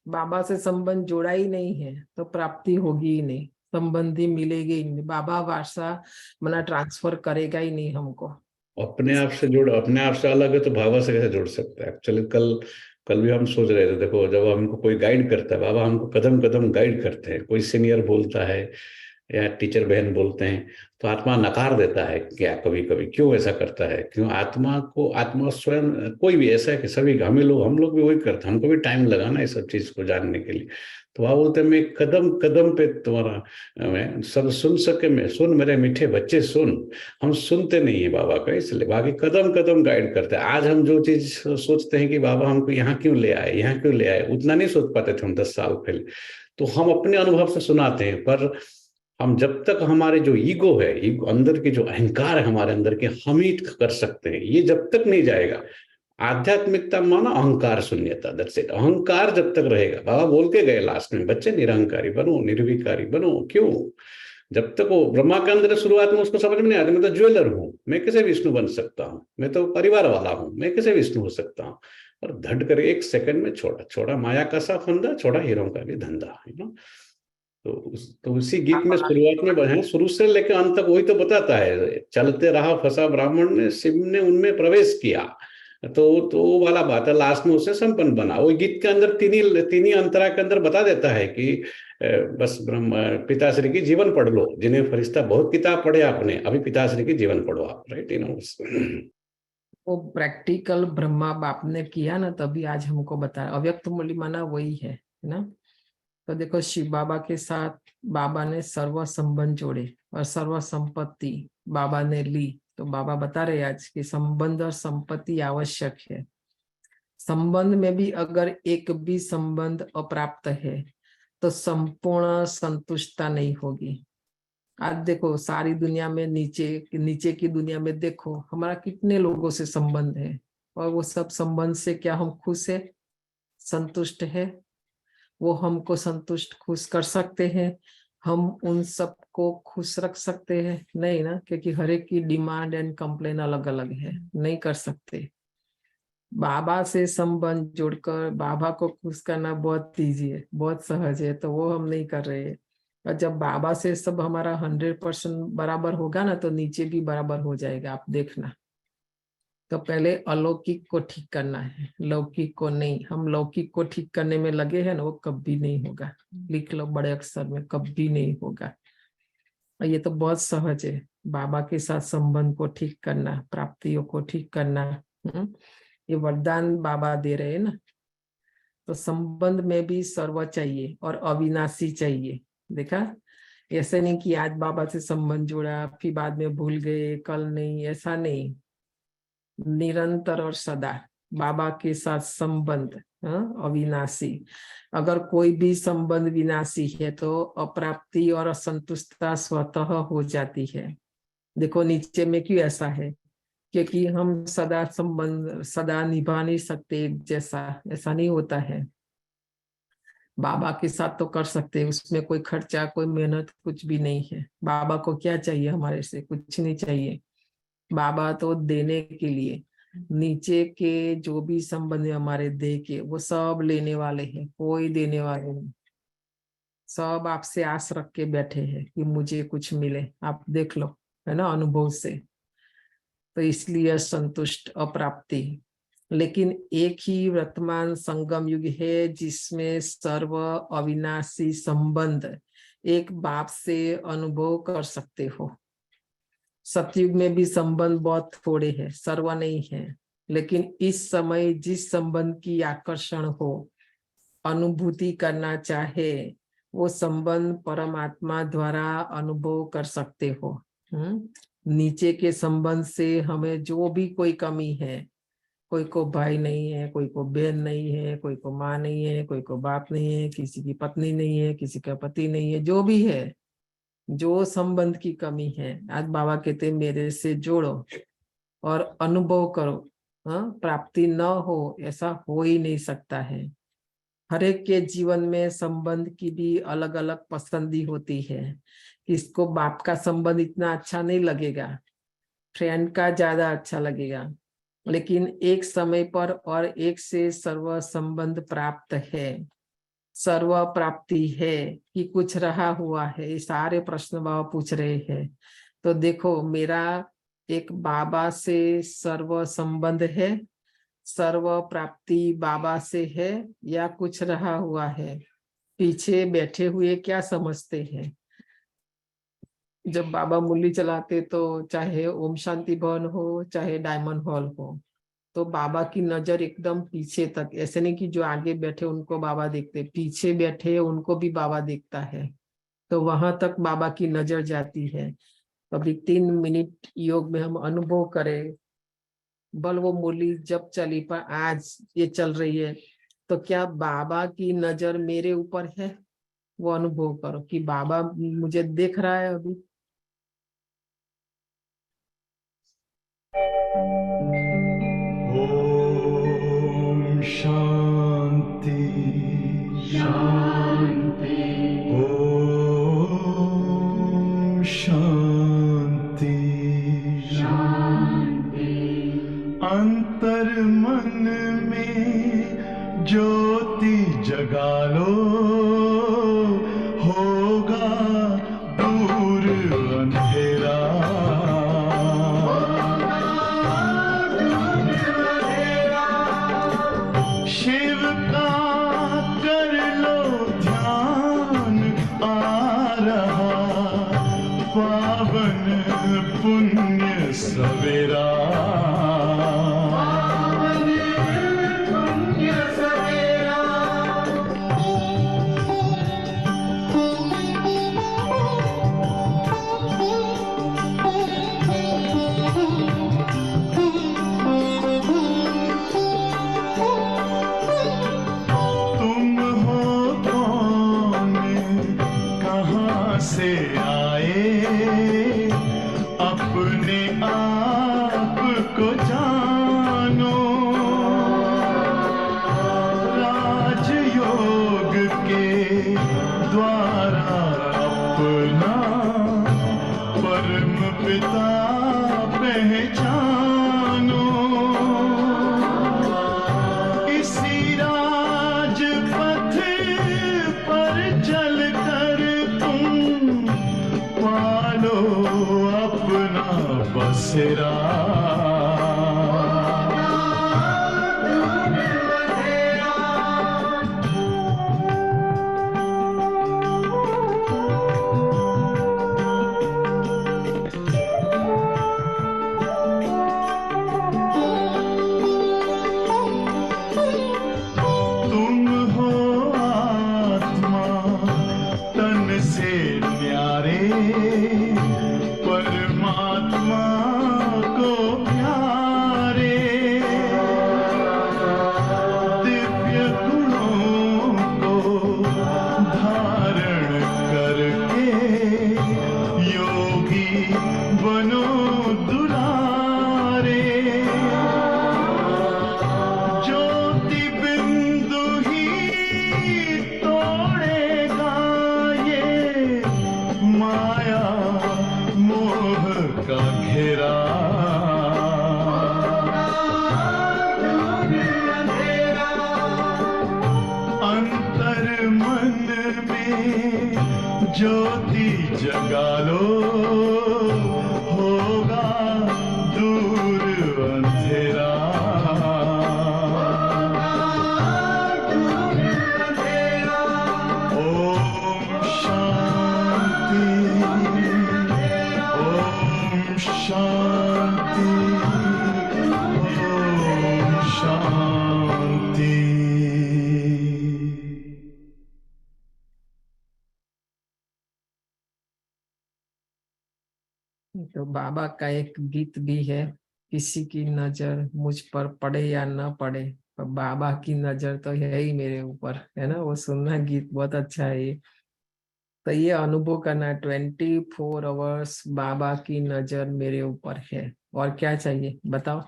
बाबा से संबंध जोड़ा ही नहीं है तो प्राप्ति होगी ही नहीं, संबंधी मिलेगी ही नहीं, बाबा वारसा मना ट्रांसफर करेगा ही नहीं हमको। अपने आप से जोड़, अपने आप से अलग है तो बाबा से कैसे जोड़ सकते हैं। एक्चुअली कल भी हम सोच रहे थे, देखो जब हमको कोई गाइड करता है, बाबा हमको कदम कदम गाइड करते हैं। कोई सीनियर बोलता है या टीचर बहन बोलते हैं तो आत्मा नकार देता है क्या, कभी कभी क्यों ऐसा करता है, क्यों आत्मा को, आत्मा स्वयं, कोई भी ऐसा है कि सभी हम लोग भी वही करते हैं, हमको भी टाइम लगा ना ये सब चीज को जानने के लिए। तो वह बोलते हैं, मैं कदम कदम पे तुम्हारा, मैं सब सुन सके, मैं सुन मेरे मीठे बच्चे सुन। हम सुनते नहीं है बाबा का, इसलिए बाकी कदम कदम गाइड करते हैं। आज हम जो चीज सोचते हैं कि बाबा हमको यहाँ क्यों ले आए, यहाँ क्यों ले आए, उतना नहीं सोच पाते थे हम 10 साल पहले। तो हम अपने अनुभव से सुनाते हैं, पर हम जब तक हमारे जो ईगो है, ईगो अंदर की जो अहंकार है हमारे अंदर के, हम ही कर सकते हैं, ये जब तक नहीं जाएगा। आध्यात्मिकता माना अहंकार शून्यता, दैट्स इट। अहंकार जब तक रहेगा, बाबा बोल के गए लास्ट में, बच्चे निरहंकारी बनो, निर्विकारी बनो। क्यों? जब तक वो ब्रह्मा के अंदर शुरुआत में उसको समझ में नहीं आता, मैं तो ज्वेलर हूँ, मैं कैसे विष्णु बन सकता हूँ, मैं तो परिवार वाला हूँ, मैं कैसे विष्णु हो सकता हूँ। और धड़ कर एक सेकंड में छोड़ा छोड़ा माया का सा फंदा, छोड़ा हीरों का भी धंधा, है ना। तो उसी गीत में शुरुआत में बढ़े, शुरू से लेकर अंत तक वही तो बताता है, चलते रहा फंसा ब्राह्मण ने, शिव ने उनमें प्रवेश किया। तो वो वाला बात है, लास्ट में उसे संपन्न बना। वो गीत के अंदर तीन ही अंतरा के अंदर बता देता है कि बस ब्रह्म पिताश्री की जीवन पढ़ लो, जिन्हें फरिश्ता बहुत किताब पढ़े आपने, अभी पिताश्री की जीवन पढ़ो आप, राइट, यू नो। वो प्रैक्टिकल ब्रह्मा बाप ने किया ना, तभी आज हमको बताया। अव्यक्त मूल्य माना वही है ना। तो देखो, शिव बाबा के साथ बाबा ने सर्व संबंध जोड़े और सर्व संपत्ति बाबा ने ली, तो बाबा बता रहे आज कि संबंध और संपत्ति आवश्यक है। संबंध में भी अगर एक भी संबंध अप्राप्त है तो संपूर्ण संतुष्टता नहीं होगी। आज देखो सारी दुनिया में नीचे की दुनिया में देखो हमारा कितने लोगों से संबंध है, और वो सब संबंध से क्या हम खुश है, संतुष्ट है? वो हमको संतुष्ट खुश कर सकते हैं? हम उन सबको खुश रख सकते हैं? नहीं ना, क्योंकि हर एक की डिमांड एंड कंप्लेन अलग अलग है, नहीं कर सकते। बाबा से संबंध जोड़कर बाबा को खुश करना बहुत ईजी है, बहुत सहज है, तो वो हम नहीं कर रहे हैं। और जब बाबा से सब हमारा 100% बराबर होगा ना, तो नीचे भी बराबर हो जाएगा, आप देखना। तो पहले अलौकिक को ठीक करना है, लौकिक को नहीं। हम लौकिक को ठीक करने में लगे हैं ना, वो कभी नहीं होगा। लिख लो बड़े अक्षर में, कभी नहीं होगा। और ये तो बहुत सहज है, बाबा के साथ संबंध को ठीक करना, प्राप्तियों को ठीक करना। ये वरदान बाबा दे रहे हैं ना। तो संबंध में भी सर्व चाहिए और अविनाशी चाहिए। देखा, ऐसे नहीं कि आज बाबा से संबंध जोड़ा फिर बाद में भूल गए, कल नहीं, ऐसा नहीं। निरंतर और सदा बाबा के साथ संबंध अविनाशी। अगर कोई भी संबंध विनाशी है तो अप्राप्ति और असंतुष्टता स्वतः हो जाती है। देखो नीचे में क्यों ऐसा है, क्योंकि हम सदा संबंध सदा निभा नहीं सकते एक जैसा, ऐसा नहीं होता है। बाबा के साथ तो कर सकते हैं, उसमें कोई खर्चा कोई मेहनत कुछ भी नहीं है। बाबा को क्या चाहिए हमारे से? कुछ नहीं चाहिए। बाबा तो देने के लिए, नीचे के जो भी संबंध हमारे दे के, वो सब लेने वाले हैं, कोई देने वाले नहीं। सब आपसे आस रख के बैठे हैं कि मुझे कुछ मिले, आप देख लो, है ना, अनुभव से। तो इसलिए संतुष्ट अप्राप्ति। लेकिन एक ही वर्तमान संगम युग है जिसमें सर्व अविनाशी संबंध एक बाप से अनुभव कर सकते हो। सतयुग में भी संबंध बहुत थोड़े हैं, सर्व नहीं है। लेकिन इस समय जिस संबंध की आकर्षण हो, अनुभूति करना चाहे, वो संबंध परमात्मा द्वारा अनुभव कर सकते हो। नीचे के संबंध से हमें जो भी कोई कमी है, कोई को भाई नहीं है, कोई को बहन नहीं है, कोई को माँ नहीं है, कोई को बाप नहीं है, किसी की पत्नी नहीं है, किसी का पति नहीं है, जो भी है, जो संबंध की कमी है, आज बाबा कहते मेरे से जोड़ो और अनुभव करो। प्राप्ति न हो ऐसा हो ही नहीं सकता है। हर एक के जीवन में संबंध की भी अलग अलग पसंदी होती है। किसको बाप का संबंध इतना अच्छा नहीं लगेगा, फ्रेंड का ज्यादा अच्छा लगेगा। लेकिन एक समय पर और एक से सर्व संबंध प्राप्त है, सर्व प्राप्ति है कि कुछ रहा हुआ है, ये सारे प्रश्न बाबा पूछ रहे हैं। तो देखो, मेरा एक बाबा से सर्व संबंध है, सर्व प्राप्ति बाबा से है, या कुछ रहा हुआ है? पीछे बैठे हुए क्या समझते हैं? जब बाबा मुरली चलाते तो चाहे ओम शांति भवन हो, चाहे डायमंड हॉल हो, तो बाबा की नजर एकदम पीछे तक, ऐसे नहीं कि जो आगे बैठे उनको बाबा देखते, पीछे बैठे उनको भी बाबा देखता है। तो वहां तक बाबा की नजर जाती है। अभी 3 मिनट योग में हम अनुभव करें, बल वो मुरली जब चली पर आज ये चल रही है, तो क्या बाबा की नजर मेरे ऊपर है? वो अनुभव करो कि बाबा मुझे देख रहा है अभी। ओम शांति शांति, ओम शांति शांति। अंतर मन में ज्योति जगा लो, होगा दूर अंधेरा। शिव का कर लो ध्यान, आ रहा पावन पुण्य सवेरा। ज्योति जगा लो, होगा दूर अंधेरा। ओम शांति, ओम शांति, ओम शांति। तो बाबा का एक गीत भी है, किसी की नजर मुझ पर पड़े या न पड़े, पर बाबा की नजर तो है ही मेरे ऊपर, है ना। वो सुनना गीत बहुत अच्छा है ये। तो ये अनुभव करना 24 आवर्स बाबा की नजर मेरे ऊपर है। और क्या चाहिए बताओ।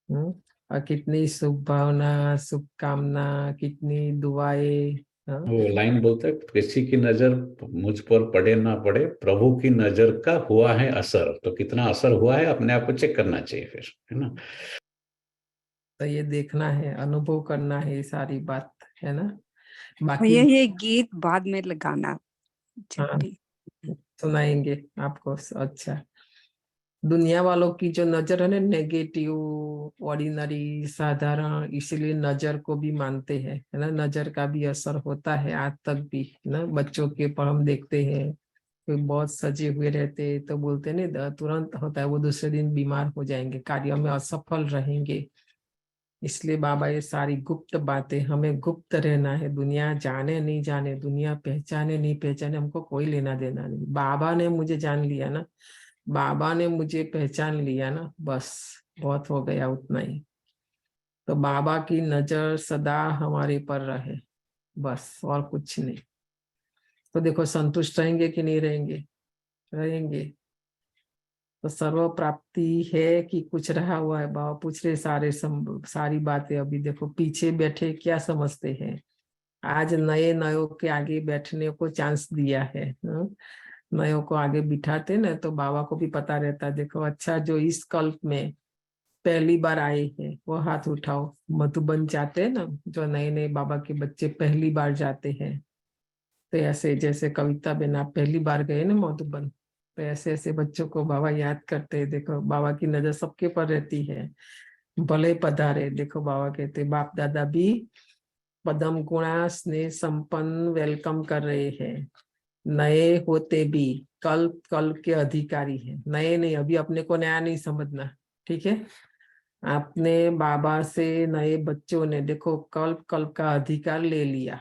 और कितनी शुभ भावना, शुभकामना, कितनी दुआएं। हाँ? वो लाइन बोलता है, किसी की नजर मुझ पर पड़े ना पड़े, प्रभु की नजर का हुआ है असर। तो कितना असर हुआ है अपने आप को चेक करना चाहिए फिर, है ना। तो ये देखना है, अनुभव करना है, ये सारी बात, है ना। बाकी ये गीत बाद में लगाना जब हाँ भी। सुनाएंगे आपको। अच्छा, दुनिया वालों की जो नजर है ना, नेगेटिव, ऑर्डिनरी, साधारण, इसीलिए नजर को भी मानते हैं, है ना। नजर का भी असर होता है आज तक भी, है ना। बच्चों के पर हम देखते हैं, कोई बहुत सजे हुए रहते तो बोलते नहीं, तुरंत होता है वो दूसरे दिन बीमार हो जाएंगे, कार्यों में असफल रहेंगे। इसलिए बाबा ये सारी गुप्त बातें, हमें गुप्त रहना है। दुनिया जाने नहीं जाने, दुनिया पहचाने नहीं पहचाने, हमको कोई लेना देना नहीं। बाबा ने मुझे जान लिया ना, बाबा ने मुझे पहचान लिया ना, बस बहुत हो गया, उतना ही। तो बाबा की नजर सदा हमारे पर रहे, बस और कुछ नहीं। तो देखो संतुष्ट रहेंगे कि नहीं रहेंगे? रहेंगे। तो सर्व प्राप्ति है कि कुछ रहा हुआ है? बाबा पूछ रहे सारी बातें। अभी देखो पीछे बैठे क्या समझते हैं, आज नए नयों के आगे बैठने को चांस दिया है। नयों को आगे बिठाते ना तो बाबा को भी पता रहता, देखो अच्छा जो इस कल्प में पहली बार आए हैं वो हाथ उठाओ। मधुबन जाते हैं ना, जो नए नए बाबा के बच्चे पहली बार जाते हैं, तो ऐसे जैसे कविता बेन आप पहली बार गए ना मधुबन, तो ऐसे ऐसे बच्चों को बाबा याद करते हैं। देखो बाबा की नजर सबके पर रहती है। भले पधारे, देखो बाबा कहते बाप दादा भी पदम गुणा स्नेह संपन्न वेलकम कर रहे हैं। नए होते भी कल्प कल्प के अधिकारी हैं। नए नहीं, अभी अपने को नया नहीं समझना, ठीक है। आपने बाबा से, नए बच्चों ने देखो कल्प कल्प का अधिकार ले लिया,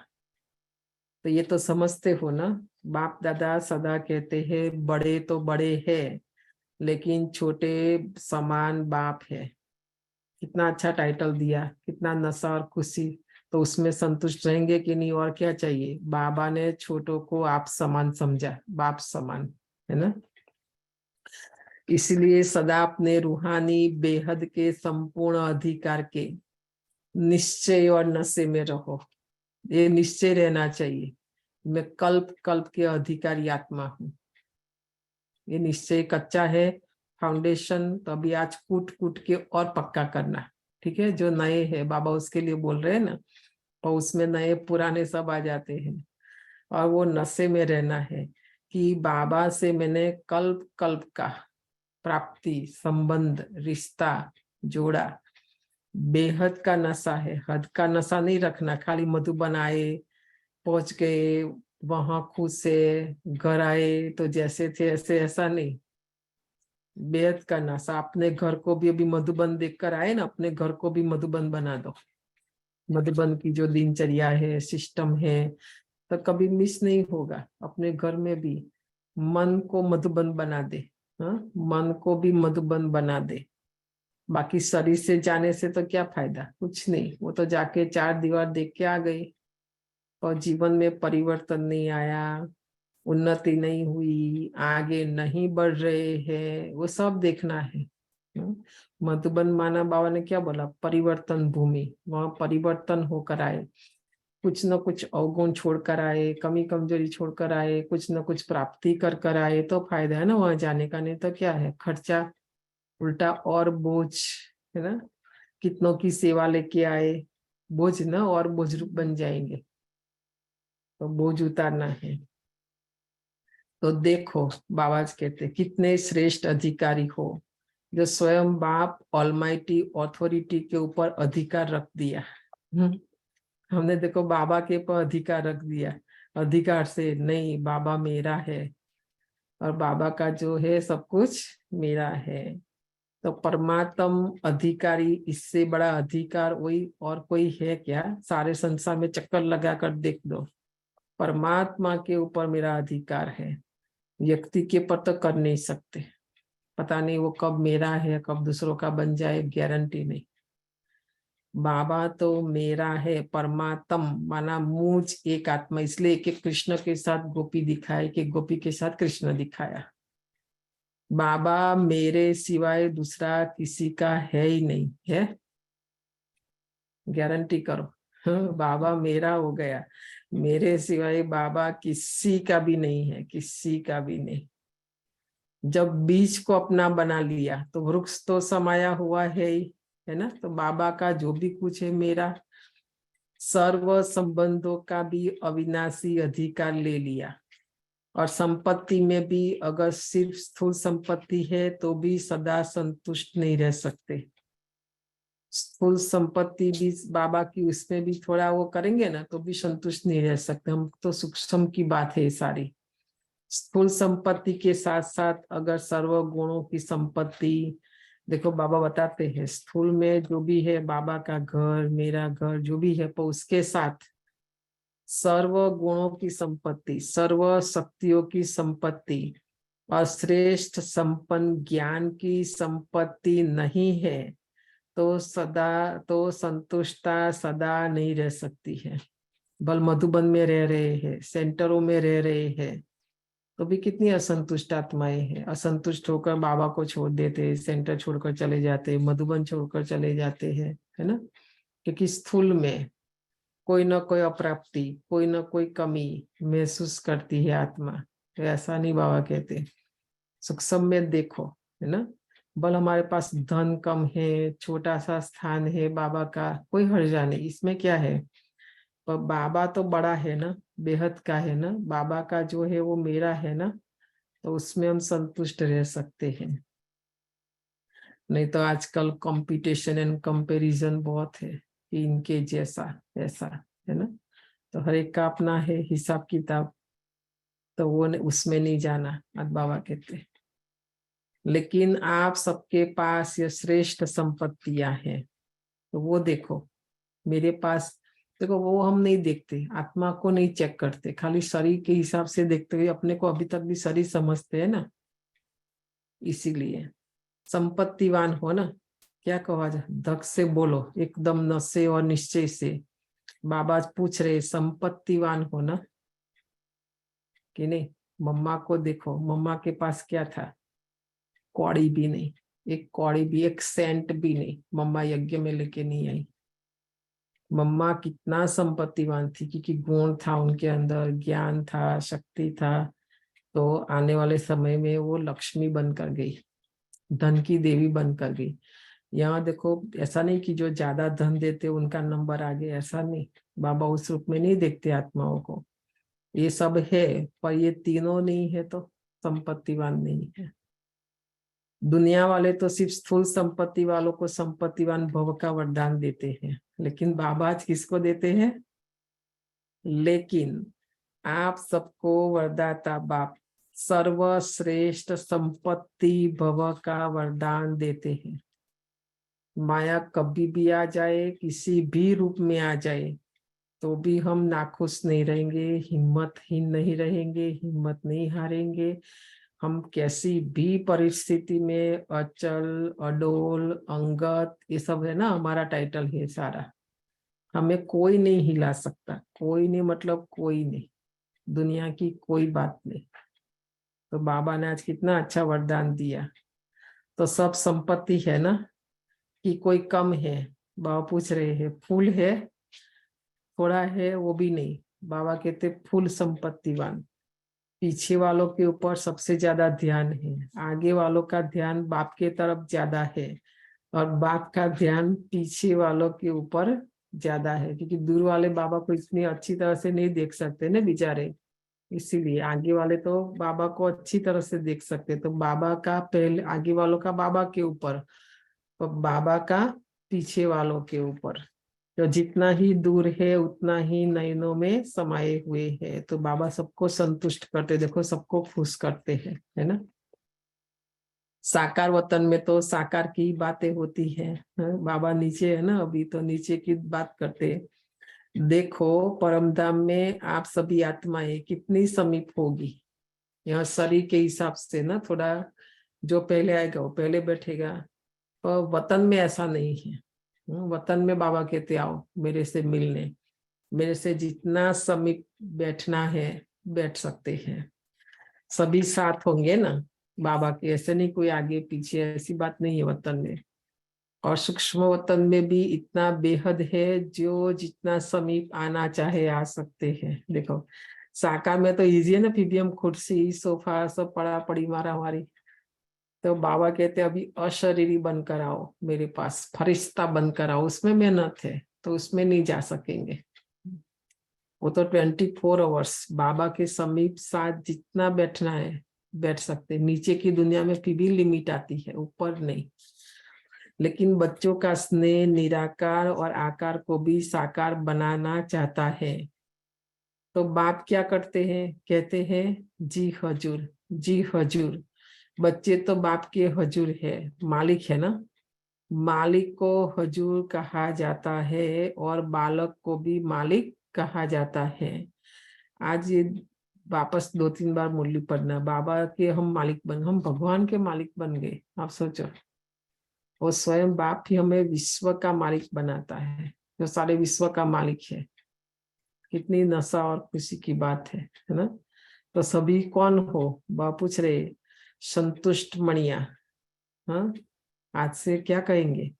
तो ये तो समझते हो ना। बाप दादा सदा कहते हैं बड़े तो बड़े हैं लेकिन छोटे समान बाप है। कितना अच्छा टाइटल दिया, कितना नशा और खुशी। तो उसमें संतुष्ट रहेंगे कि नहीं? और क्या चाहिए? बाबा ने छोटों को आप समान समझा, बाप समान, है ना। इसलिए सदा अपने रूहानी बेहद के संपूर्ण अधिकार के निश्चय और नशे में रहो। ये निश्चय रहना चाहिए, मैं कल्प कल्प के अधिकारी आत्मा हूँ। ये निश्चय कच्चा है, फाउंडेशन, तो अभी आज कूट कूट के और पक्का करना, ठीक है। जो नए हैं बाबा उसके लिए बोल रहे हैं ना, और उसमें नए पुराने सब आ जाते हैं। और वो नशे में रहना है कि बाबा से मैंने कल्प कल्प का प्राप्ति, संबंध, रिश्ता जोड़ा। बेहद का नशा है, हद का नशा नहीं रखना। खाली मधुबन आए, पहुंच गए, वहां खुश से घर आए तो जैसे थे ऐसे, ऐसा नहीं। बेहद का नशा। अपने घर को भी, अभी मधुबन देखकर आए ना, अपने घर को भी मधुबन बना दो। मधुबन की जो दिनचर्या है, सिस्टम है, तो कभी मिस नहीं होगा। अपने घर में भी मन को मधुबन बना दे, हाँ, मन को भी मधुबन बना दे। बाकी शरीर से जाने से तो क्या फायदा, कुछ नहीं। वो तो जाके चार दीवार देख के आ गई और जीवन में परिवर्तन नहीं आया, उन्नति नहीं हुई, आगे नहीं बढ़ रहे हैं, वो सब देखना है। मधुबन माना बाबा ने क्या बोला? परिवर्तन भूमि। वहां परिवर्तन होकर आए, कुछ न कुछ अवगुण छोड़कर आए, कमी कमजोरी छोड़कर आए, कुछ न कुछ प्राप्ति कर कर आए, तो फायदा है ना वहां जाने का। नहीं तो क्या है, खर्चा, उल्टा और बोझ, है ना। कितनों की सेवा लेके आए, बोझ ना और बोझ बन जाएंगे। तो बोझ उतारना है। तो देखो बाबा जी कहते कितने श्रेष्ठ अधिकारी हो, जो स्वयं बाप ऑलमाइटी ऑथोरिटी के ऊपर अधिकार रख दिया। हमने देखो बाबा के ऊपर अधिकार रख दिया, अधिकार से नहीं बाबा मेरा है और बाबा का जो है सब कुछ मेरा है। तो परमात्म अधिकारी, इससे बड़ा अधिकार वही और कोई है क्या? सारे संसार में चक्कर लगा कर देख दो, परमात्मा के ऊपर मेरा अधिकार है, व्यक्ति के ऊपर तो कर नहीं सकते। पता नहीं वो कब मेरा है कब दूसरों का बन जाए, गारंटी नहीं। बाबा तो मेरा है, परमात्म माना मुझ एक आत्मा, इसलिए एक कृष्ण के साथ गोपी दिखाया, कि गोपी के साथ कृष्ण दिखाया। बाबा मेरे सिवाय दूसरा किसी का है ही नहीं है, गारंटी करो। बाबा मेरा हो गया, मेरे सिवाय बाबा किसी का भी नहीं है, किसी का भी नहीं। जब बीज को अपना बना लिया तो वृक्ष तो समाया हुआ है ही, है ना। तो बाबा का जो भी कुछ है मेरा, सर्व संबंधों का भी अविनाशी अधिकार ले लिया। और संपत्ति में भी अगर सिर्फ स्थूल संपत्ति है तो भी सदा संतुष्ट नहीं रह सकते। स्थूल संपत्ति भी बाबा की, उसमें भी थोड़ा वो करेंगे ना तो भी संतुष्ट नहीं रह सकते। हम तो सूक्ष्म की बात है सारी। स्थूल संपत्ति के साथ साथ अगर सर्व गुणों की संपत्ति, देखो बाबा बताते हैं स्थूल में जो भी है बाबा का घर, मेरा घर जो भी है, पर उसके साथ सर्व गुणों की संपत्ति, सर्व शक्तियों की संपत्ति और श्रेष्ठ संपन्न ज्ञान की संपत्ति नहीं है तो सदा तो संतुष्टता सदा नहीं रह सकती है। बल मधुबन में रह रहे हैं, सेंटरों में रह रहे हैं, तो भी कितनी असंतुष्ट आत्माएं हैं। असंतुष्ट होकर बाबा को छोड़ देते, सेंटर छोड़कर चले जाते, मधुबन छोड़कर चले जाते हैं, है ना। क्योंकि स्थूल में कोई ना कोई अप्राप्ति, कोई ना कोई कमी महसूस करती है आत्मा। तो ऐसा नहीं बाबा कहते, सूक्ष्म में देखो, है ना। बल हमारे पास धन कम है, छोटा सा स्थान है, बाबा का कोई हर्जा नहीं, इसमें क्या है। पर बाबा तो बड़ा है ना, बेहद का है ना, बाबा का जो है वो मेरा है ना, तो उसमें हम संतुष्ट रह सकते हैं। नहीं तो आजकल कंपटीशन एंड कंपैरिजन बहुत है कि इनके जैसा ऐसा, है ना। तो हर एक का अपना है हिसाब किताब, तो वो उसमें नहीं जाना, आज बाबा कहते। लेकिन आप सबके पास ये श्रेष्ठ संपत्तियां हैं, तो वो देखो मेरे पास। देखो वो हम नहीं देखते, आत्मा को नहीं चेक करते, खाली शरीर के हिसाब से देखते हुए अपने को अभी तक भी शरीर समझते हैं ना। इसीलिए संपत्तिवान हो ना, क्या कहा जाए, धक से बोलो एकदम नशे और निश्चय से। बाबा पूछ रहे संपत्तिवान हो ना कि नहीं। मम्मा को देखो, मम्मा के पास क्या था, कौड़ी भी नहीं, एक कौड़ी भी, एक सेंट भी नहीं मम्मा यज्ञ में लेके नहीं आई। मम्मा कितना संपत्तिवान थी, क्योंकि गुण था उनके अंदर, ज्ञान था, शक्ति था। तो आने वाले समय में वो लक्ष्मी बनकर गई, धन की देवी बनकर गई। यहाँ देखो ऐसा नहीं कि जो ज्यादा धन देते उनका नंबर आगे, ऐसा नहीं। बाबा उस रूप में नहीं देखते आत्माओं को। ये सब है पर ये तीनों नहीं है तो संपत्तिवान नहीं है। दुनिया वाले तो सिर्फ स्थूल संपत्ति वालों को संपत्तिवान भव का वरदान देते हैं, लेकिन बाबा आज किसको देते हैं। लेकिन आप सबको वरदाता बाप सर्वश्रेष्ठ संपत्ति भव का वरदान देते हैं। माया कभी भी आ जाए, किसी भी रूप में आ जाए, तो भी हम नाखुश नहीं रहेंगे, हिम्मतहीन नहीं रहेंगे, हिम्मत नहीं हारेंगे। हम कैसी भी परिस्थिति में अचल, अडोल, अंगत, ये सब है ना हमारा टाइटल है सारा। हमें कोई नहीं हिला सकता, कोई नहीं मतलब कोई नहीं, दुनिया की कोई बात नहीं। तो बाबा ने आज कितना अच्छा वरदान दिया। तो सब संपत्ति है ना कि कोई कम है। बाबा पूछ रहे हैं फूल है, थोड़ा है, वो भी नहीं। बाबा कहते फूल संपत्तिवान। पीछे वालों के ऊपर सबसे ज्यादा ध्यान है, आगे वालों का ध्यान बाप के तरफ ज्यादा है, और बाप का ध्यान पीछे वालों के ऊपर ज्यादा है। क्योंकि दूर वाले बाबा को इतनी अच्छी तरह से नहीं देख सकते ना बेचारे, इसीलिए आगे वाले तो बाबा को अच्छी तरह से देख सकते, तो बाबा का पहले आगे वालों का बाबा के ऊपर, तो बाबा का पीछे वालों के ऊपर, तो जितना ही दूर है उतना ही नयनों में समाये हुए है। तो बाबा सबको संतुष्ट करते, देखो सबको खुश करते हैं, है ना। साकार वतन में तो साकार की बातें होती है, बाबा नीचे है ना, अभी तो नीचे की बात करते हैं। देखो परमधाम में आप सभी आत्माएं कितनी समीप होगी, यहाँ शरीर के हिसाब से ना, थोड़ा जो पहले आएगा वो पहले बैठेगा, पर वतन में ऐसा नहीं है। वतन में बाबा कहते आओ मेरे से मिलने, मेरे से जितना समीप बैठना है बैठ सकते हैं, सभी साथ होंगे ना बाबा के, ऐसे नहीं कोई आगे पीछे, ऐसी बात नहीं है वतन में। और सूक्ष्म वतन में भी इतना बेहद है, जो जितना समीप आना चाहे आ सकते हैं। देखो साकार में तो इजी है ना, फिर भी हम कुर्सी सोफा सब पड़ा पड़ी मारा मारी, तो बाबा कहते अभी अशरीरी बनकर आओ मेरे पास, फरिश्ता बनकर आओ, उसमें मेहनत है तो उसमें नहीं जा सकेंगे। वो तो 24 आवर्स बाबा के समीप साथ जितना बैठना है बैठ सकते, नीचे की दुनिया में फिर भी लिमिट आती है, ऊपर नहीं। लेकिन बच्चों का स्नेह निराकार और आकार को भी साकार बनाना चाहता है, तो बाप क्या करते हैं, कहते हैं जी हजूर, जी हजूर। बच्चे तो बाप के हजूर है, मालिक है ना, मालिक को हजूर कहा जाता है और बालक को भी मालिक कहा जाता है। आज ये वापस 2-3 बार मुरली पढ़ना, बाबा के हम मालिक बन, हम भगवान के मालिक बन गए। आप सोचो, वो स्वयं बाप ही हमें विश्व का मालिक बनाता है, जो सारे विश्व का मालिक है। कितनी नशा और खुशी की बात है ना। तो सभी कौन हो, बाप पूछ रहे, संतुष्ट मणिया। हाँ, आज से क्या कहेंगे,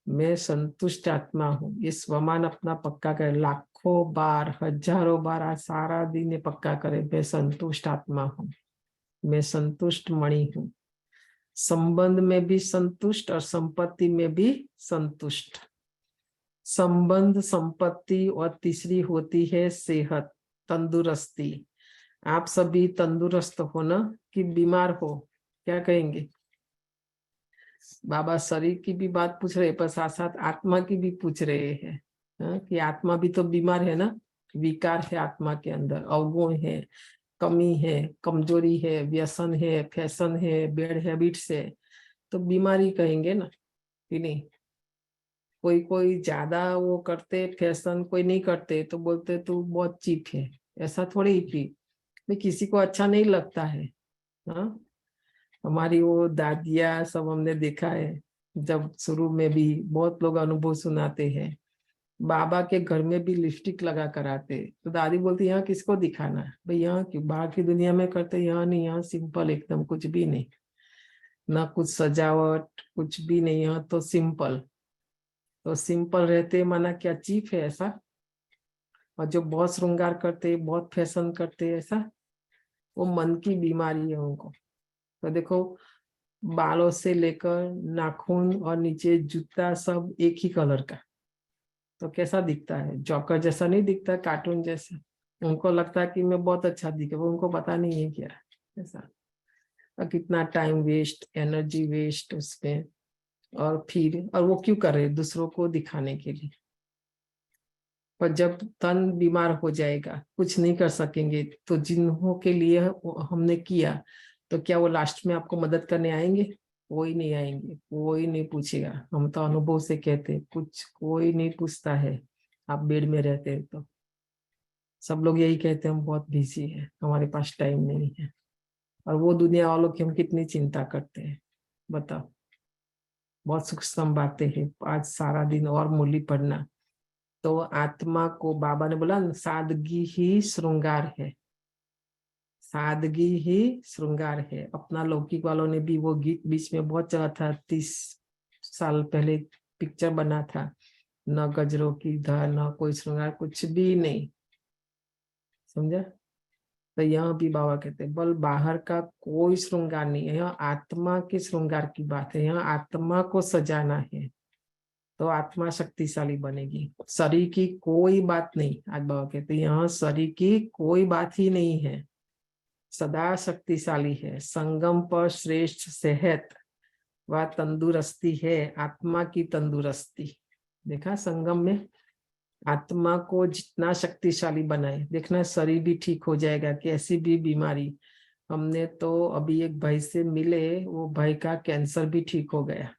मैं संतुष्ट आत्मा हूँ। ये स्वमान अपना पक्का करे, लाखों बार हजारों बार, आज सारा दिन ये पक्का करे, मैं संतुष्ट आत्मा हूँ, मैं संतुष्ट मणि हूँ। संबंध में भी संतुष्ट और संपत्ति में भी संतुष्ट। संबंध, संपत्ति और तीसरी होती है सेहत, तंदुरुस्ती। आप सभी तंदुरुस्त हो ना कि बीमार हो, क्या कहेंगे। बाबा शरीर की भी बात पूछ रहे, पर साथ साथ आत्मा की भी पूछ रहे हैं कि आत्मा भी तो बीमार है ना, विकार है आत्मा के अंदर, अवगुण है, कमी है, कमजोरी है, व्यसन है, फैशन है, बैड हैबिट्स है, तो बीमारी कहेंगे ना कि नहीं। कोई कोई ज्यादा वो करते फैशन, कोई नहीं करते तो बोलते तू बहुत चीप है, ऐसा थोड़ी ही किसी को अच्छा नहीं लगता है। हाँ, हमारी वो दादियाँ सब हमने देखा है, जब शुरू में भी बहुत लोग अनुभव सुनाते हैं, बाबा के घर में भी लिपस्टिक लगा कर आते, तो दादी बोलती यहाँ किसको दिखाना है भाई, यहाँ क्यों, बाहर की दुनिया में करते, यहाँ नहीं, यहाँ सिंपल एकदम, कुछ भी नहीं, ना कुछ सजावट, कुछ भी नहीं, यहाँ तो सिंपल। तो सिंपल रहते माना क्या चीप है ऐसा, और जो बहुत श्रृंगार करते, बहुत फैशन करते, ऐसा वो मन की बीमारी है उनको। तो देखो बालों से लेकर नाखून और नीचे जूता सब एक ही कलर का, तो कैसा दिखता है, जॉकर जैसा नहीं दिखता, कार्टून जैसा। उनको लगता है कि मैं बहुत अच्छा दिखे, वो उनको पता नहीं है क्या ऐसा। और कितना टाइम वेस्ट, एनर्जी वेस्ट उसमें, और फिर और वो क्यों कर रहे, दूसरों को दिखाने के लिए। पर जब तन बीमार हो जाएगा, कुछ नहीं कर सकेंगे, तो जिन्हों के लिए हमने किया, तो क्या वो लास्ट में आपको मदद करने आएंगे, कोई नहीं आएंगे, कोई नहीं पूछेगा। हम तो अनुभव से कहते, कुछ कोई नहीं पूछता है, आप बेड में रहते हैं तो सब लोग यही कहते हैं हम बहुत बिजी है, हमारे पास टाइम नहीं है। और वो दुनिया वालों की हम कितनी चिंता करते हैं, बताओ। बहुत सूक्ष्म बातें हैं। आज सारा दिन और मुरली पढ़ना, तो आत्मा को बाबा ने बोला सादगी ही श्रृंगार है, सादगी ही श्रृंगार है। अपना लौकिक वालों ने भी वो गीत बीच में बहुत चला था, 30 साल पहले पिक्चर बना था, न गजरों की धर, न कोई श्रृंगार, कुछ भी नहीं, समझा। तो यहाँ भी बाबा कहते हैं बल बाहर का कोई श्रृंगार नहीं है, यहाँ आत्मा के श्रृंगार की बात है, यहाँ आत्मा को सजाना है। तो आत्मा शक्तिशाली बनेगी। शरीर की कोई बात नहीं, आज बाबा कहते हैं यहाँ शरीर की कोई बात ही नहीं है, सदा शक्तिशाली है। संगम पर श्रेष्ठ सेहत व तंदुरुस्ती है, आत्मा की तंदुरुस्ती। देखा, संगम में आत्मा को जितना शक्तिशाली बनाए, देखना शरीर भी ठीक हो जाएगा। कैसी भी बीमारी, हमने तो अभी एक भाई से मिले, वो भाई का कैंसर भी ठीक हो गया,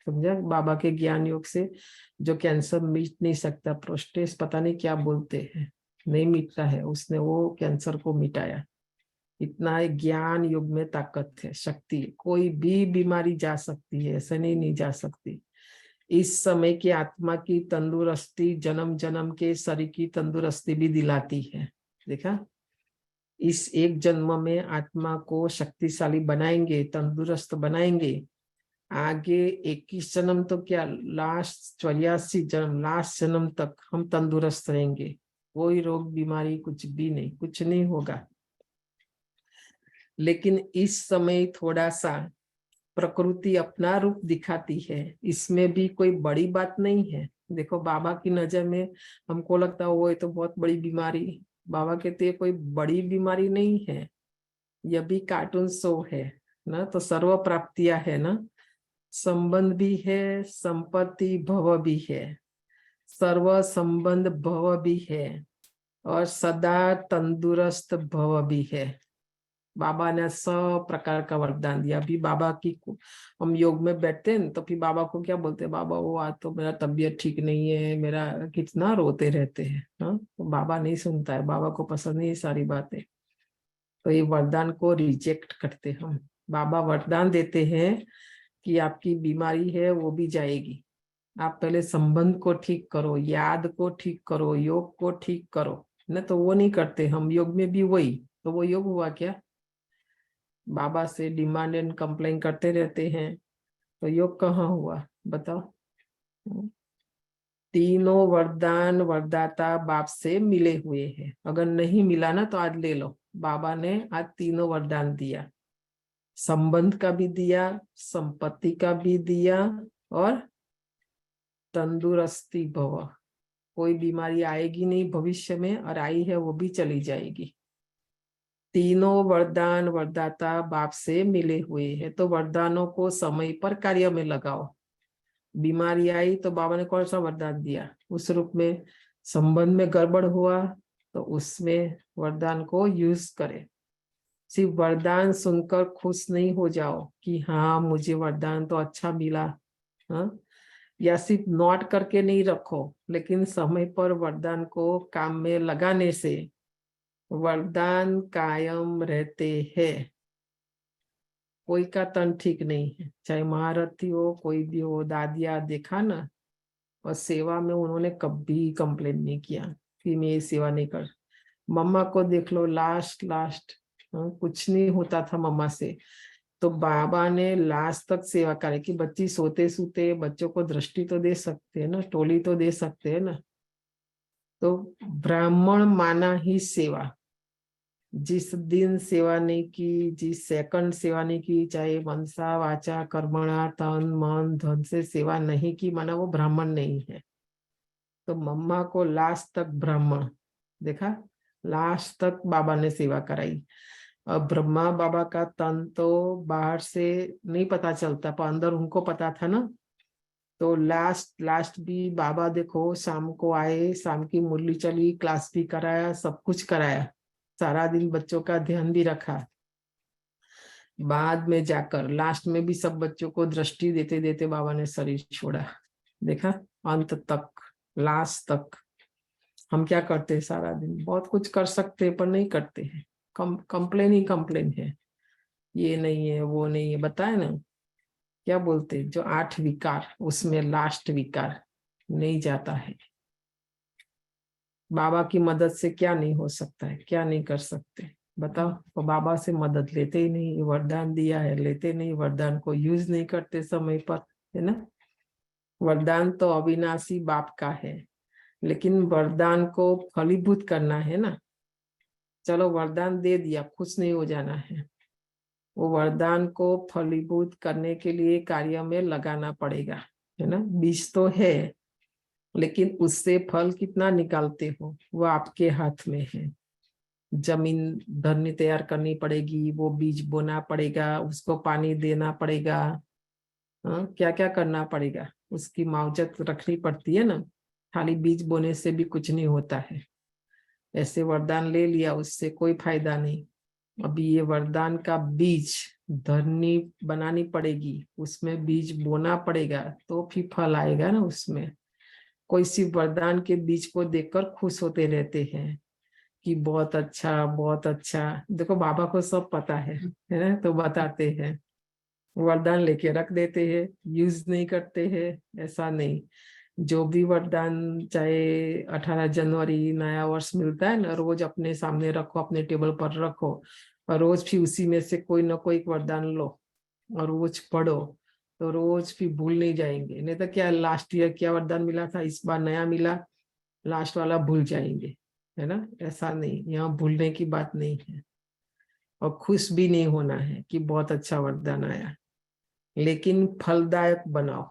समझा, बाबा के ज्ञान योग से। जो कैंसर मिट नहीं सकता, प्रोस्टेट पता नहीं क्या बोलते हैं, नहीं मिटता है, उसने वो कैंसर को मिटाया। इतना ज्ञान युग में ताकत है, शक्ति, कोई भी बीमारी जा सकती है, ऐसे नहीं जा सकती। इस समय की आत्मा की तंदुरुस्ती जन्म जन्म के शरीर की तंदुरुस्ती भी दिलाती है। देखा, इस एक जन्म में आत्मा को शक्तिशाली बनाएंगे, तंदुरुस्त बनाएंगे। आगे 21 जन्म तो क्या, लास्ट 84 जन्म, लास्ट जन्म तक हम तंदुरुस्त रहेंगे, कोई रोग बीमारी कुछ भी नहीं, कुछ नहीं होगा। लेकिन इस समय थोड़ा सा प्रकृति अपना रूप दिखाती है, इसमें भी कोई बड़ी बात नहीं है। देखो, बाबा की नजर में हमको लगता है वो ये तो बहुत बड़ी बीमारी, बाबा कहते हैं कोई बड़ी बीमारी नहीं है, यह भी कार्टून शो है ना। तो सर्व प्राप्तियां है ना, संबंध भी है, संपत्ति भव भी है, सर्व संबंध भव भी है, और सदा तंदुरुस्त भव भी है। बाबा ने सब प्रकार का वरदान दिया। अभी बाबा की हम योग में बैठते हैं तो फिर बाबा को क्या बोलते हैं, बाबा वो आज तो मेरा तबीयत ठीक नहीं है, मेरा, कितना रोते रहते हैं। हाँ, तो बाबा नहीं सुनता है, बाबा को पसंद नहीं सारी बातें, तो ये वरदान को रिजेक्ट करते हम। बाबा वरदान देते हैं कि आपकी बीमारी है वो भी जाएगी, आप पहले संबंध को ठीक करो, याद को ठीक करो, योग को ठीक करो। न तो वो नहीं करते हम, योग में भी वही, तो वो योग हुआ क्या? बाबा से डिमांड एंड कंप्लेन करते रहते हैं, तो योग कहाँ हुआ बताओ। तीनों वरदान वरदाता बाप से मिले हुए हैं, अगर नहीं मिला ना तो आज ले लो। बाबा ने आज तीनों वरदान दिया, संबंध का भी दिया, संपत्ति का भी दिया, और तंदुरुस्ती भव, कोई बीमारी आएगी नहीं भविष्य में, और आई है वो भी चली जाएगी। तीनों वरदान वरदाता बाप से मिले हुए हैं, तो वरदानों को समय पर कार्य में लगाओ। बीमारी आई तो बाबा ने कौन सा वरदान दिया, उस रूप में। संबंध में गड़बड़ हुआ तो उसमें वरदान को यूज करें। सिर्फ वरदान सुनकर खुश नहीं हो जाओ कि हाँ मुझे वरदान तो अच्छा मिला, हाँ, या सिर्फ नोट करके नहीं रखो, लेकिन समय पर वरदान को काम में लगाने से वरदान कायम रहते हैं। कोई का तन ठीक नहीं है, चाहे महारथी हो, कोई भी हो, दादिया देखा ना, और सेवा में उन्होंने कभी कंप्लेन नहीं किया कि मैं ये सेवा नहीं कर। मम्मा को देख लो, लास्ट कुछ नहीं होता था मम्मा से, तो बाबा ने लास्ट तक सेवा करे कि बच्ची सोते सोते बच्चों को दृष्टि तो दे सकते हैं ना, टोली तो दे सकते हैं ना। तो ब्राह्मण माना ही सेवा। जिस दिन सेवा नहीं की, जिस सेकंड सेवा नहीं की, चाहे मनसा वाचा कर्मणा तन मन धन से सेवा नहीं की, माना वो ब्राह्मण नहीं है। तो मम्मा को लास्ट तक ब्राह्मण देखा, लास्ट तक बाबा ने सेवा कराई। और ब्रह्मा बाबा का तन तो बाहर से नहीं पता चलता, पर अंदर उनको पता था ना। तो लास्ट भी बाबा देखो शाम को आए, शाम की मुरली चली, क्लास भी कराया, सब कुछ कराया, सारा दिन बच्चों का ध्यान भी रखा। बाद में जाकर लास्ट में भी सब बच्चों को दृष्टि देते देते बाबा ने शरीर छोड़ा। देखा, अंत तक, लास्ट तक। हम क्या करते हैं सारा दिन, बहुत कुछ कर सकते हैं पर नहीं करते हैं, कंप्लेन ही कंप्लेन है, ये नहीं है वो नहीं है। बताए ना क्या बोलते, जो 8 विकार उसमें लास्ट विकार नहीं जाता है। बाबा की मदद से क्या नहीं हो सकता है, क्या नहीं कर सकते बताओ। तो बाबा से मदद लेते ही नहीं, वरदान दिया है लेते नहीं, वरदान को यूज नहीं करते समय पर, है ना। वरदान तो अविनाशी बाप का है, लेकिन वरदान को फलीभूत करना है ना। चलो वरदान दे दिया, खुश नहीं हो जाना है, वो वरदान को फलीभूत करने के लिए कार्य में लगाना पड़ेगा, है ना, बीज तो है, लेकिन उससे फल कितना निकालते हो वो आपके हाथ में है। जमीन धरनी तैयार करनी पड़ेगी, वो बीज बोना पड़ेगा, उसको पानी देना पड़ेगा, हाँ क्या क्या करना पड़ेगा, उसकी मावजत रखनी पड़ती है ना। खाली बीज बोने से भी कुछ नहीं होता है। ऐसे वरदान ले लिया उससे कोई फायदा नहीं। अभी ये वरदान का बीज धरनी बनानी पड़ेगी, उसमें बीज बोना पड़ेगा, तो फिर फल आएगा ना उसमें। कोई सिर्फ वरदान के बीज को देखकर खुश होते रहते हैं कि बहुत अच्छा बहुत अच्छा। देखो बाबा को सब पता है ना, तो बताते हैं, वरदान लेके रख देते हैं, यूज नहीं करते हैं, ऐसा नहीं। जो भी वरदान, चाहे 18 जनवरी नया वर्ष मिलता है ना, रोज अपने सामने रखो, अपने टेबल पर रखो, और रोज फिर उसी में से कोई ना कोई एक वरदान लो और रोज पढ़ो, तो रोज फिर भूल नहीं जाएंगे। नहीं तो क्या लास्ट ईयर क्या वरदान मिला था, इस बार नया मिला, लास्ट वाला भूल जाएंगे, है ना। ऐसा नहीं, यहाँ भूलने की बात नहीं है, और खुश भी नहीं होना है कि बहुत अच्छा वरदान आया, लेकिन फलदायक बनाओ।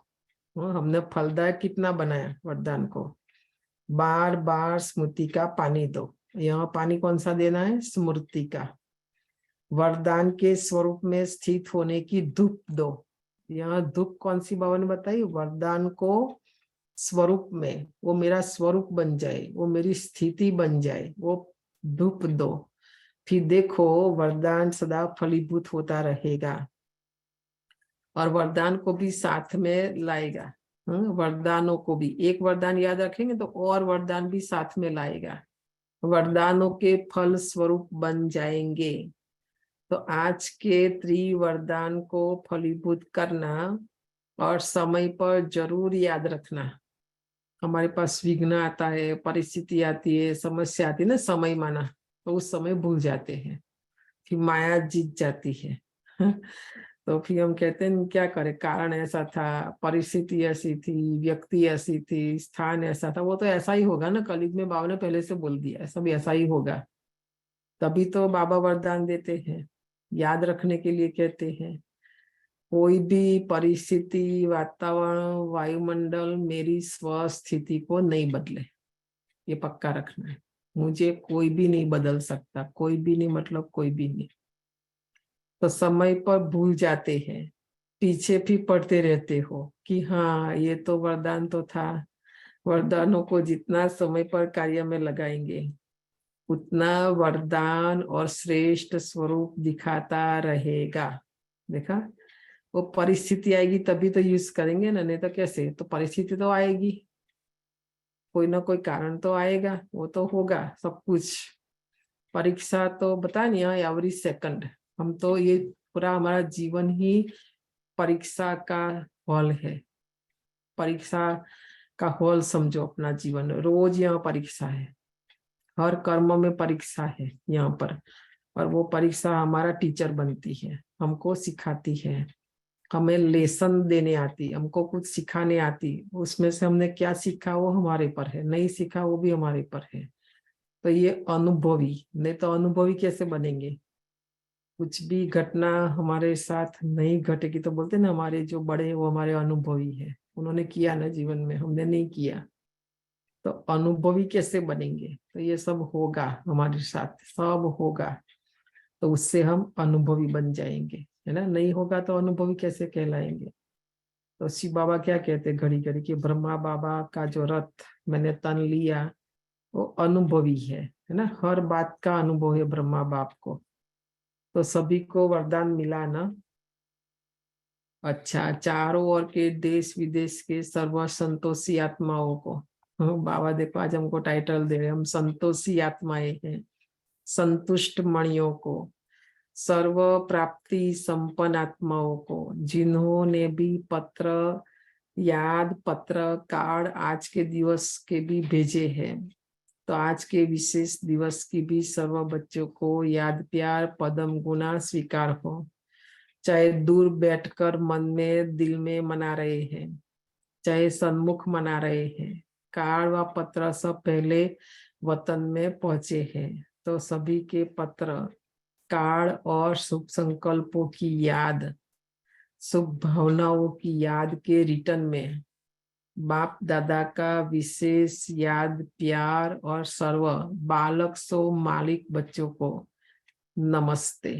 हमने फलदायक कितना बनाया वरदान को, बार बार स्मृति का पानी दो। यहाँ पानी कौन सा देना है, स्मृति का। वरदान के स्वरूप में स्थित होने की धूप दो। यहाँ धूप कौन सी बाबा ने बताई, वरदान को स्वरूप में, वो मेरा स्वरूप बन जाए, वो मेरी स्थिति बन जाए, वो धूप दो। फिर देखो वरदान सदा फलीभूत होता रहेगा, और वरदान को भी साथ में लाएगा। वरदानों को भी, एक वरदान याद रखेंगे तो और वरदान भी साथ में लाएगा, वरदानों के फल स्वरूप बन जाएंगे। तो आज के त्रिवरदान को फलीभूत करना, और समय पर जरूर याद रखना। हमारे पास विघ्न आता है, परिस्थिति आती है, समस्या आती है ना, समय माना, तो उस समय भूल जाते हैं, फिर माया जीत जाती है। तो फिर हम कहते हैं क्या करें, कारण ऐसा था, परिस्थिति ऐसी थी, व्यक्ति ऐसी थी, स्थान ऐसा था, वो तो ऐसा ही होगा ना। कलयुग में बाबा ने पहले से बोल दिया, सब ऐसा ही होगा। तभी तो बाबा वरदान देते हैं, याद रखने के लिए कहते हैं। कोई भी परिस्थिति, वातावरण, वायुमंडल मेरी स्वस्थिति को नहीं बदले, ये पक्का रखना है। मुझे कोई भी नहीं बदल सकता, कोई भी नहीं मतलब कोई भी नहीं। तो समय पर भूल जाते हैं, पीछे भी पढ़ते रहते हो कि हाँ ये तो वरदान तो था। वरदानों को जितना समय पर कार्य में लगाएंगे, उतना वरदान और श्रेष्ठ स्वरूप दिखाता रहेगा। देखा, वो परिस्थिति आएगी तभी तो यूज करेंगे ना, नहीं तो कैसे। तो परिस्थिति तो आएगी, कोई ना कोई कारण तो आएगा, वो तो होगा सब कुछ। परीक्षा तो बता नहीं है एवरी सेकंड, हम तो ये पूरा हमारा जीवन ही परीक्षा का हॉल है। परीक्षा का हॉल समझो अपना जीवन, रोज यहाँ परीक्षा है, हर कर्म में परीक्षा है यहाँ पर। और वो परीक्षा हमारा टीचर बनती है, हमको सिखाती है, हमें लेसन देने आती, हमको कुछ सिखाने आती। उसमें से हमने क्या सीखा वो हमारे पर है, नहीं सीखा वो भी हमारे पर है। तो ये अनुभवी, नहीं तो अनुभवी कैसे बनेंगे। कुछ भी घटना हमारे साथ नहीं घटेगी तो बोलते ना हमारे जो बड़े हैं वो हमारे अनुभवी है, उन्होंने किया ना जीवन में, हमने नहीं किया। तो अनुभवी कैसे बनेंगे, तो ये सब होगा हमारे साथ, सब होगा, तो उससे हम अनुभवी बन जाएंगे, है ना। नहीं होगा तो अनुभवी कैसे कहलाएंगे। तो शिव बाबा क्या कहते घड़ी घड़ी कि ब्रह्मा बाबा का जो रथ मैंने तन लिया वो अनुभवी है ना, हर बात का अनुभव है ब्रह्मा बाप को। तो सभी को वरदान मिला ना। अच्छा, चारों ओर के देश विदेश के सर्व संतोषी आत्माओं को, बाबा देखो आज हमको टाइटल दे रहे, हम संतोषी आत्माएं हैं, संतुष्ट मणियों को, सर्व प्राप्ति संपन्न आत्माओं को, जिन्होंने भी पत्र, याद पत्र, कार्ड आज के दिवस के भी भेजे हैं। तो आज के विशेष दिवस की भी सर्व बच्चों को याद प्यार पदम गुना स्वीकार हो। चाहे दूर बैठकर मन में दिल में मना रहे हैं, चाहे सन्मुख मना रहे हैं, कार्ड व पत्र सब पहले वतन में पहुंचे हैं। तो सभी के पत्र, कार्ड और शुभ संकल्पों की याद, शुभ भावनाओं की याद के रिटर्न में बाप दादा का विशेष याद प्यार और सर्व बालक सो मालिक बच्चों को नमस्ते।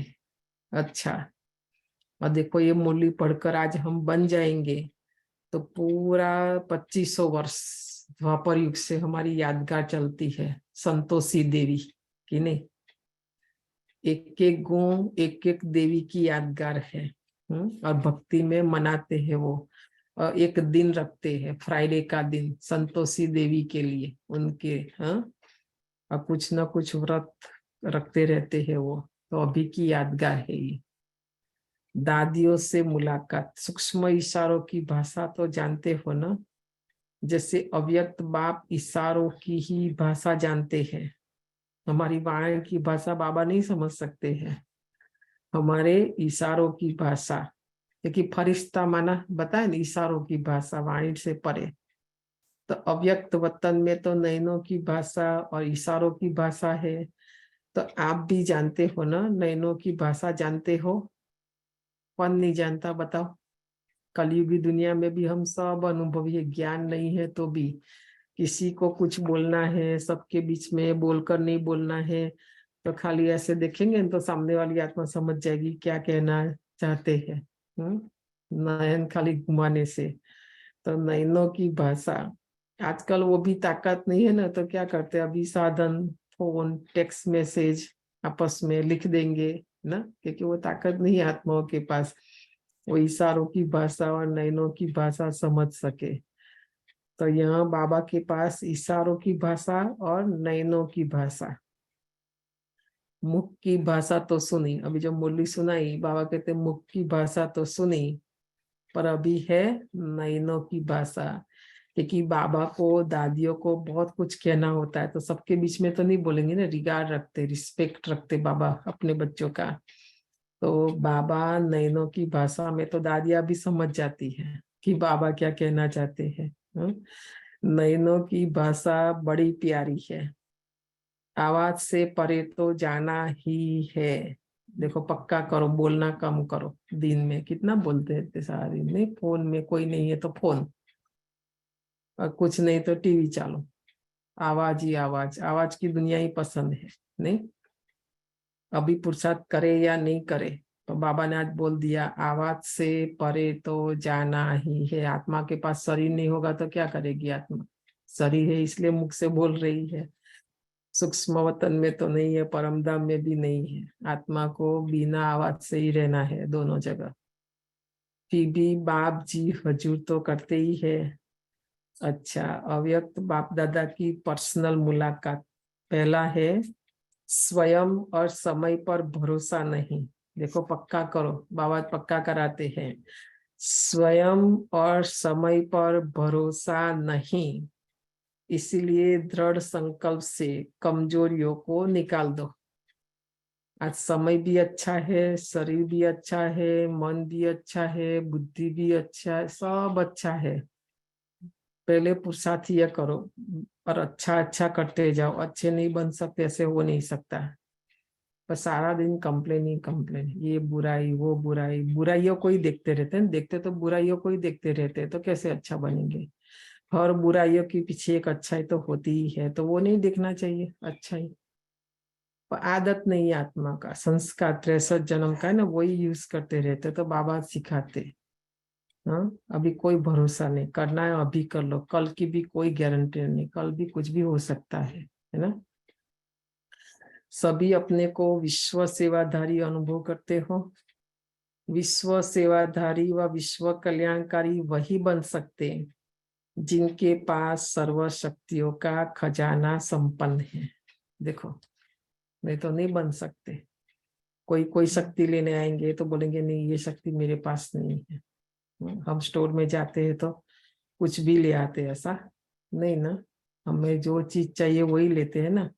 अच्छा, और देखो ये मुरली पढ़कर आज हम बन जाएंगे तो पूरा 2500 वर्ष द्वापर युग से हमारी यादगार चलती है संतोषी देवी की नहीं। एक एक गुण एक एक देवी की यादगार है। और भक्ति में मनाते हैं वो, और एक दिन रखते हैं फ्राइडे का दिन संतोषी देवी के लिए उनके। और कुछ ना कुछ व्रत रखते रहते हैं वो, तो अभी की यादगार है ये। दादियों से मुलाकात, सूक्ष्म इशारों की भाषा तो जानते हो ना, जैसे अव्यक्त बाप इशारों की ही भाषा जानते हैं। हमारी वाणी की भाषा बाबा नहीं समझ सकते हैं, हमारे इशारों की भाषा, क्योंकि फरिश्ता माना बताए ना इशारों की भाषा वाणी से परे। तो अव्यक्त वतन में तो नैनों की भाषा और इशारों की भाषा है। तो आप भी जानते हो ना, नैनों की भाषा जानते हो, कौन नहीं जानता बताओ। कलयुगी दुनिया में भी हम सब अनुभवी है, ज्ञान नहीं है तो भी किसी को कुछ बोलना है, सबके बीच में बोलकर नहीं बोलना है, तो खाली ऐसे देखेंगे तो सामने वाली आत्मा समझ जाएगी क्या कहना चाहते हैं। नयन खाली घुमाने से। तो नयनों की भाषा, आजकल वो भी ताकत नहीं है ना, तो क्या करते हैं अभी साधन फोन टेक्स्ट मैसेज आपस में लिख देंगे ना, क्योंकि वो ताकत नहीं है आत्माओं के पास वो इशारों की भाषा और नयनों की भाषा समझ सके। तो यहाँ बाबा के पास इशारों की भाषा और नयनों की भाषा। मुख की भाषा तो सुनी, अभी जो मुरली सुनाई बाबा कहते मुख की भाषा तो सुनी, पर अभी है नयनों की भाषा, क्योंकि बाबा को दादियों को बहुत कुछ कहना होता है, तो सबके बीच में तो नहीं बोलेंगे ना, रिगार्ड रखते रिस्पेक्ट रखते बाबा अपने बच्चों का। तो बाबा नयनों की भाषा में तो दादियां भी समझ जाती है कि बाबा क्या कहना चाहते हैं। नयनों की भाषा बड़ी प्यारी है, आवाज से परे तो जाना ही है। देखो पक्का करो, बोलना कम करो। दिन में कितना बोलते हैं सारा दिन में, फोन में कोई नहीं है तो फोन, और कुछ नहीं तो टीवी चालो, आवाज ही आवाज, आवाज की दुनिया ही पसंद है नहीं। अभी पुरुषार्थ करे या नहीं करे, तो बाबा ने आज बोल दिया आवाज से परे तो जाना ही है। आत्मा के पास शरीर नहीं होगा तो क्या करेगी आत्मा, शरीर है इसलिए मुख से बोल रही है। सूक्ष्म वतन में तो नहीं है, परमधाम में भी नहीं है, आत्मा को बिना आवाज से ही रहना है दोनों जगह। फिर भी बाप जी हजूर तो करते ही है। अच्छा, अव्यक्त बाप दादा की पर्सनल मुलाकात। पहला है स्वयं और समय पर भरोसा नहीं। देखो पक्का करो, बाबा पक्का कराते हैं, स्वयं और समय पर भरोसा नहीं, इसीलिए दृढ़ संकल्प से कमजोरियों को निकाल दो। आज समय भी अच्छा है, शरीर भी अच्छा है, मन भी अच्छा है, बुद्धि भी अच्छा है, सब अच्छा है। पहले पुरुषार्थ यह करो और अच्छा अच्छा करते जाओ। अच्छे नहीं बन सकते, ऐसे हो नहीं सकता। पर सारा दिन कंप्लेन ही कंप्लेन, ये बुराई वो बुराई, बुराइयों को ही देखते रहते हैं। देखते तो बुराइयों को ही देखते रहते हैं, तो कैसे अच्छा बनेंगे। हर बुराइयों के पीछे एक अच्छाई तो होती ही है, तो वो नहीं देखना चाहिए अच्छाई। पर आदत नहीं आत्मा का, संस्कार 63 जन्म का है ना, वही यूज करते रहते। तो बाबा सिखाते, हाँ अभी कोई भरोसा नहीं, करना है अभी कर लो, कल की भी कोई गारंटी नहीं, कल भी कुछ भी हो सकता है ना। सभी अपने को विश्व सेवाधारी अनुभव करते हो। विश्व सेवाधारी व विश्व कल्याणकारी वही बन सकते हैं जिनके पास सर्व शक्तियों का खजाना संपन्न है। देखो नहीं तो नहीं बन सकते। कोई कोई शक्ति लेने आएंगे तो बोलेंगे नहीं ये शक्ति मेरे पास नहीं है। हम स्टोर में जाते हैं तो कुछ भी ले आते हैं, ऐसा नहीं ना, हमें जो चीज चाहिए वही लेते हैं ना।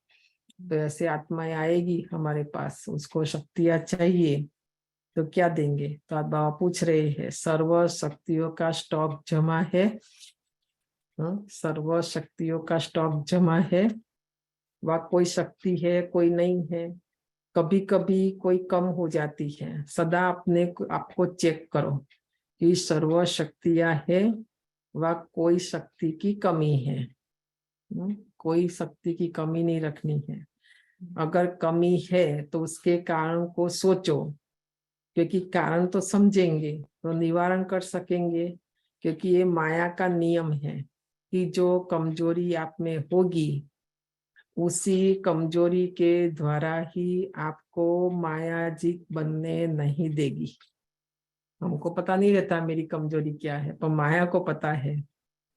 तो ऐसे आत्माएं आएगी हमारे पास, उसको शक्तियां चाहिए तो क्या देंगे। तो आज बाबा पूछ रहे हैं सर्व शक्तियों का स्टॉक जमा है, सर्व शक्तियों का स्टॉक जमा है। वह कोई शक्ति है कोई नहीं है, कभी कभी कोई कम हो जाती है। सदा अपने आपको चेक करो कि सर्व शक्तियां है वह कोई शक्ति की कमी है। कोई शक्ति की कमी नहीं रखनी है। अगर कमी है तो उसके कारण को सोचो, क्योंकि कारण तो समझेंगे तो निवारण कर सकेंगे। क्योंकि ये माया का नियम है कि जो कमजोरी आप में होगी उसी कमजोरी के द्वारा ही आपको मायाजित बनने नहीं देगी। हमको पता नहीं रहता मेरी कमजोरी क्या है, पर माया को पता है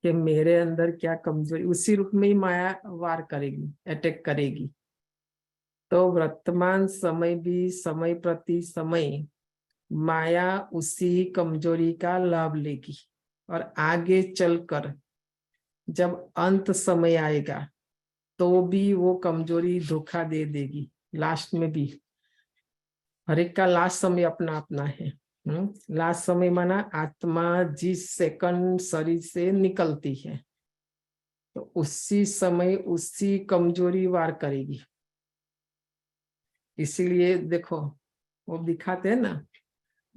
कि मेरे अंदर क्या कमजोरी, उसी रूप में ही माया वार करेगी, अटैक करेगी। तो वर्तमान समय भी समय प्रति समय माया उसी कमजोरी का लाभ लेगी और आगे चलकर जब अंत समय आएगा तो भी वो कमजोरी धोखा दे देगी। लास्ट में भी हर एक का लास्ट समय अपना अपना है। लास्ट समय माना आत्मा जिस सेकंड शरीर से निकलती है तो उसी समय उसी कमजोरी वार करेगी। इसीलिए देखो वो दिखाते हैं ना,